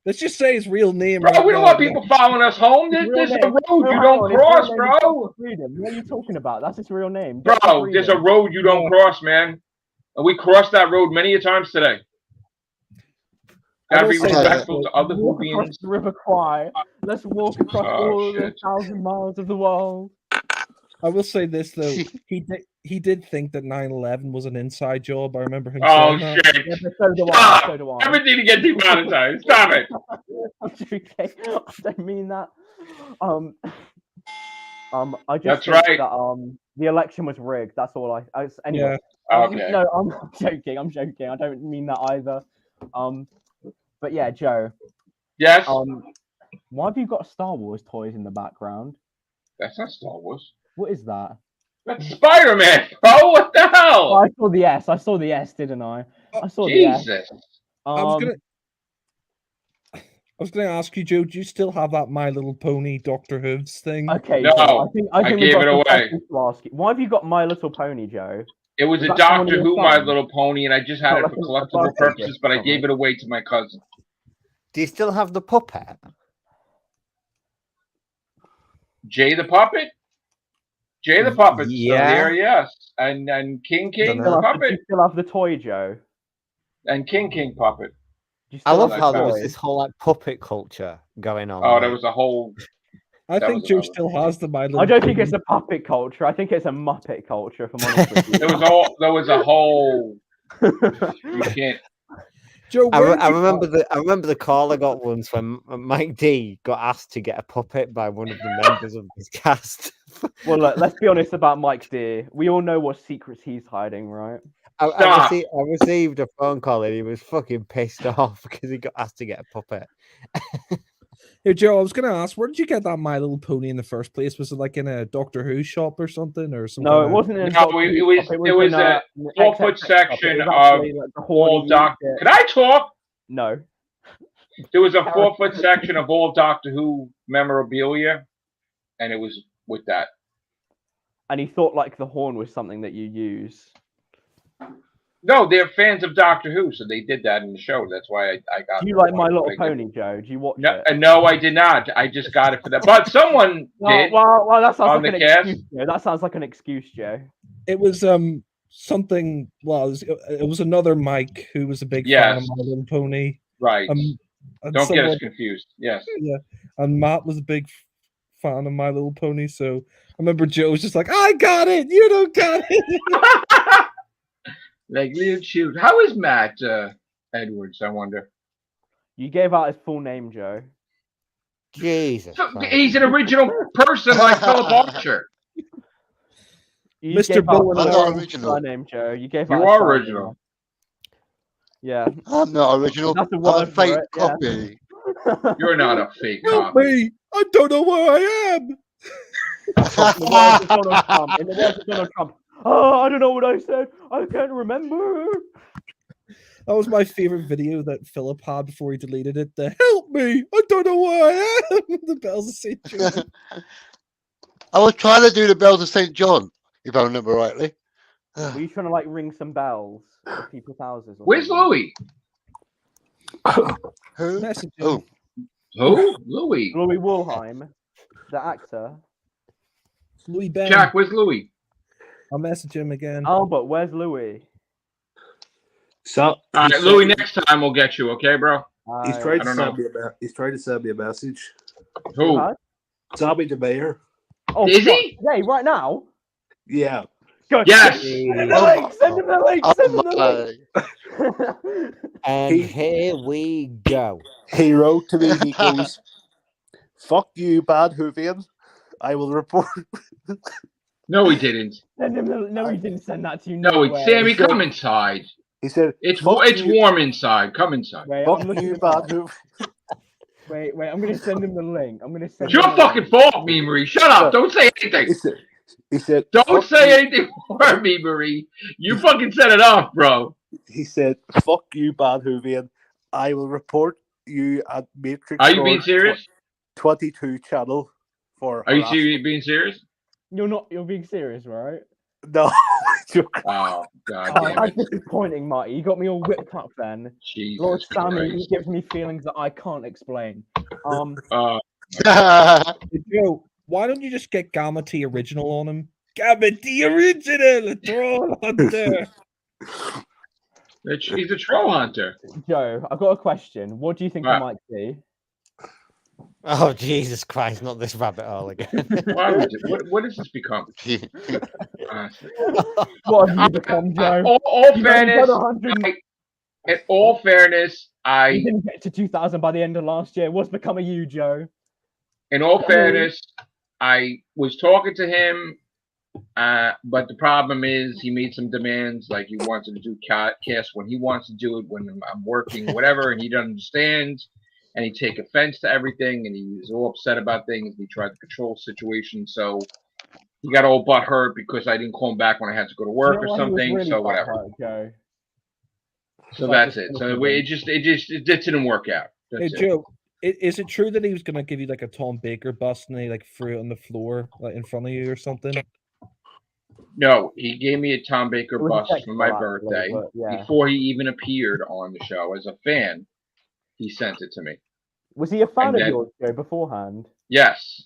Let's just say his real name. Bro, we don't want people following us home. There's a road you don't cross, bro. What are you talking about? That's his real name. Bro, there's a road you don't cross, man. And we crossed that road many a times today. Gotta be respectful to other Whovians. The River Kwai. Let's walk across all the 1,000 miles of the world. I will say this though, he did think that 9/11 was an inside job. I remember him saying that. Shit! Yeah, so do I. So do I. Everything to get demonetized. Stop it! I'm joking. I don't mean that. I just That's right. That the election was rigged. That's all I anyway. Yeah. Okay. No, I'm joking. I don't mean that either. But yeah, Joe. Yes. Why have you got Star Wars toys in the background? That's not Star Wars. What is that? That's Spider-Man, bro. What the hell? Oh, I saw the S, didn't I? I saw Jesus. the S. I was gonna ask you, Joe. Do you still have that My Little Pony Doctor Hooves thing? Okay. No, Joe, I think gave it away. To ask you. Why have you got My Little Pony, Joe? It was a Doctor Who My Little Pony, and I just had it for collectible purposes, but I gave it away to my cousin. Do you still have the puppet? Jay the Puppet? Jay the Puppet's still here, yes. And King the Puppet. Do you still have the toy, Joe? And King Puppet. I love how there was this whole like puppet culture going on. Oh, there was a whole... I think Joe still has the My Little I don't Pony. think it's a puppet culture. I think it's a Muppet culture, if I'm honest with you. There was a whole... You can't... Joe, I remember the call I got once when Mike D got asked to get a puppet by one of the members of his cast. Well, look, let's be honest about Mike D. We all know what secrets he's hiding, right? I received a phone call and he was fucking pissed off because he got asked to get a puppet. Hey, Joe, I was going to ask, where did you get that My Little Pony in the first place? Was it like in a Doctor Who shop or something? No, it wasn't in a Doctor Who. It was a 4-foot section of all Doctor... Could I talk? No. There was a 4-foot section of all Doctor Who memorabilia, and it was with that. And he thought like the horn was something that you use. No, they're fans of Doctor Who, so they did that in the show. That's why I got. Do you like My Little Pony, Joe? Do you watch it? No, I did not. I just got it for that. But someone did. Well, that sounds like an excuse, Joe. That sounds like an excuse, Joe. It was something. Well, it was another Mike who was a big fan of My Little Pony. Right. Don't get us confused. Yes. Yeah, and Matt was a big fan of My Little Pony, so I remember Joe was just like, "I got it. You don't got it." Like little children. How is Matt Edwards? I wonder. You gave out his full name, Joe. Jesus So, Christ. he's an original person like Phillip Archer. You Mr. gave out Bowen his I'm not full original. surname, Joe. You gave You out his are surname. original. Yeah. I'm not original. That's the I'm a word for fake it, yeah. copy. You're not a fake Help copy. me! I don't know where I am. In the words of Donald Trump. In the words of Donald Trump. Oh, I don't know what I said. I can't remember. That was my favorite video that Philip had before he deleted it. The help me! I don't know where I am. The bells of St. John. I was trying to do the bells of St. John, if I remember rightly. Were you trying to like ring some bells at people's houses? Or Where's something? Louis? Who? Message him. Oh, Who? Louis. Louis Woolheim, the actor. Louis Ben. Jack, where's Louis? I'll message him again. Albert, where's Louis? So All right, Louis, next time we'll get you, okay, bro? he's I trying I to don't send me he's trying to send me a message. Who? Huh? Sammy the mayor. Oh, Is fuck. he? Hey, right now? Yeah. Go. Yes. Send him the link. Send him the link. oh Send him the my. link. And He- here we go. He wrote to me, he goes, "Fuck you, bad Whovians. I will report." No, he didn't. Send him the. No, he didn't send that to you. No, way. Sammy, come inside. He said, It's "Fuck it's you, warm inside. Come inside. Wait, fuck I'm looking you, it bad up. Whovians." Wait. I'm gonna send him the link. I'm gonna send. It's your him the fucking link. fault, Memery. Shut up. Don't say anything. He said, Don't "Fuck say you." anything for me, Marie. You fucking set it off, bro. He said, "Fuck you, bad Whovian. I will report you at Matrix." Are you being serious? 22 channel for. Are you harassment." being serious? You're not. You're being serious, right? No. Oh, God Oh, damn that's it. disappointing, Marty. You got me all whipped up then. Lord Jesus Sammy, he Christ. gives me feelings that I can't explain. Joe, why don't you just get Gamma T original on him? Gamma T original, troll hunter. He's a troll hunter. Joe, I've got a question. What do you think Right. of Mike D? Oh, Jesus Christ, not this rabbit hole again. Why would it? What has this become? Honestly. What have you become, Joe? All You've fairness, only done 100. in all fairness, You didn't get to 2,000 by the end of last year. What's become of you, Joe? in all fairness, I was talking to him, but the problem is he made some demands, like he wanted to do cast when he wants to do it, when I'm working, whatever, and he doesn't understand, and he take offense to everything, and he's all upset about things. He tried to control the situation, so he got all butthurt because I didn't call him back when I had to go to work You know or why he was something. really So whatever. butthurt, Joe? So Like that's this it. sort So of it just didn't work out. Hey, That's it. Joe, is it true that he was going to give you like a Tom Baker bust and he like threw it on the floor like in front of you or something? No, he gave me a Tom Baker It was bust sexual, for my actually, birthday. but yeah. Before he even appeared on the show as a fan, he sent it to me. Was he a fan And of then- yours, Joe, beforehand? Yes.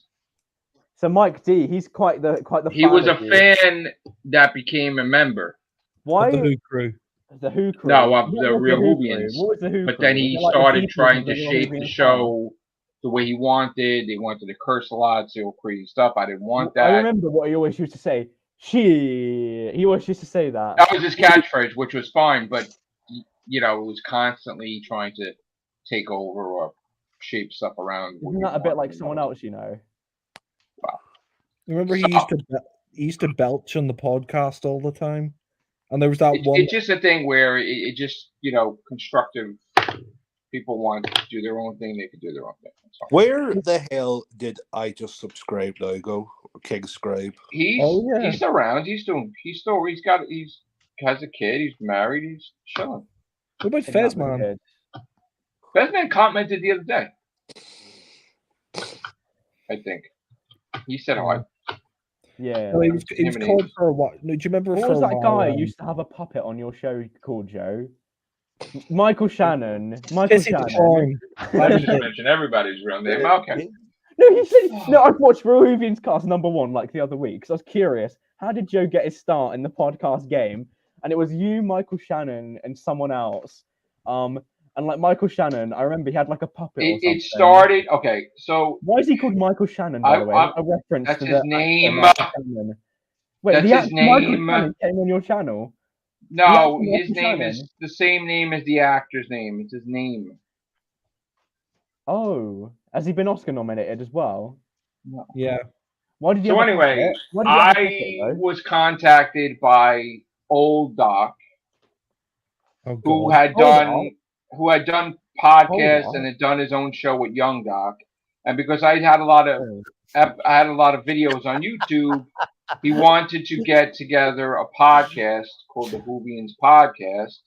So Mike D, he's quite the He fan was a of you. fan that became a member. Why Of the Who crew. the Who crew? No, of What the was real Who Whovians. crew? What was the Who But crew? then Was he it like the started people trying from to the real shape the Whovians show the way he wanted. They wanted to curse a lot, say all crazy stuff. I didn't want fan? I that. remember what he always used to say. He always used to say that. That was his catchphrase, which was fine, but you know, it was constantly trying to take over or shape stuff around. what Isn't you that a bit want, like you someone know. else, you know? Remember he used to belch on the podcast all the time, and there was that one. It's just a thing where it just, you know, constructive people want to do their own thing, they can do their own thing. That's all. Where the hell did I just subscribe now go? King Scribe. He's Oh, yeah. he's around. He's has a kid. He's married. He's chilling. What about Isn't that Fezman? weird? Fezman commented the other day. I think he said hi. Yeah. No, he was Him and called Ace. for a while. No, do you remember What for was a that while, guy who used to have a puppet on your show called, Joe? Michael Shannon. Michael Jesse the Shannon. Clown. I just mentioned everybody's real name. Okay. No, he said. No, I've watched Real Whovians Cast #1 like the other week because I was curious. How did Joe get his start in the podcast game? And it was you, Michael Shannon, and someone else. And like Michael Shannon, I remember he had like a puppet. Or something. It started. Okay, so Why is he called Michael Shannon? By the way, a reference that's to his the name. actor Michael Shannon. Wait, That's the his actor Michael name. Shannon came on your channel. No, Yeah, his name is the same name as the actor's name. It's his name. Oh, has he been Oscar nominated as well? No. Yeah. Why did he So have a anyway, ticket? Why did he have a ticket, I though? was contacted by old Doc, Oh who God. had Hold done podcasts Hold and had done his own show with Young Doc, and because I had a lot of videos on YouTube, he wanted to get together a podcast called the Whovians podcast,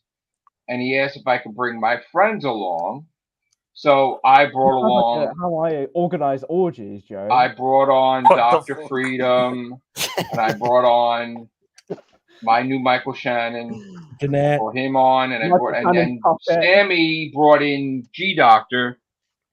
and he asked if I could bring my friends along. So I brought along. How I organize orgies, Joe. I brought on What the Dr. fuck? Freedom, and I brought on my new Michael Shannon. Jeanette. Brought him on, and Michael Shannon's puppet. Sammy brought in G Doctor,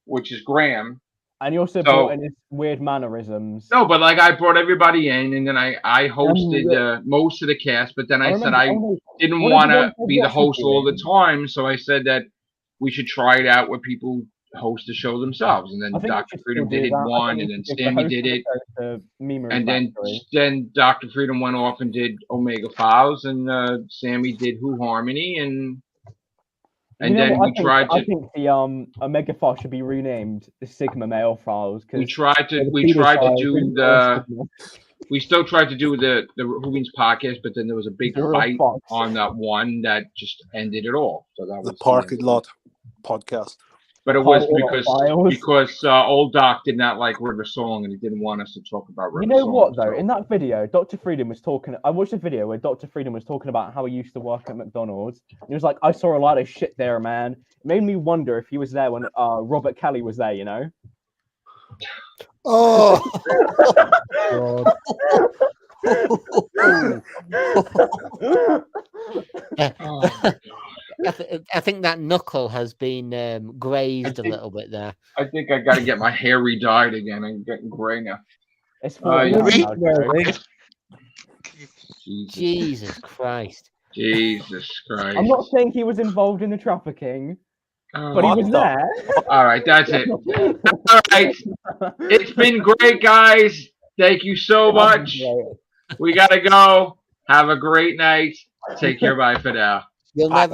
which is Graham. And you also brought in his weird mannerisms. No, but like I brought everybody in, and then I hosted most of the cast. But then I said I didn't want to be the host all the time, so I said that we should try it out where people host the show themselves. And then Dr. Freedom did one, and then Sammy did it, and then Dr. Freedom went off and did Omega Files, and Sammy did Who Harmony, and then we tried to. I think the Omega File should be renamed the Sigma Male Files. We tried to do we still tried to do the Whovians podcast, but then there was a big fight on that one that just ended it all. So that was the parking lot podcast. But it was because old Doc did not like River Song, and he didn't want us to talk about River Song. You know what, though? In that video, Dr. Freedom was talking. I watched a video where Dr. Freedom was talking about how he used to work at McDonald's. And he was like, I saw a lot of shit there, man. It made me wonder if he was there when Robert Kelly was there, you know? Oh, God. I think that knuckle has been grazed a little bit there. I think I got to get my hair re-dyed again. I'm getting gray now. It's Jesus Christ. Jesus Christ. I'm not saying he was involved in the trafficking, but he was there. All right, that's it. All right. It's been great, guys. Thank you so much. We got to go. Have a great night. Take care. Bye for now. You'll never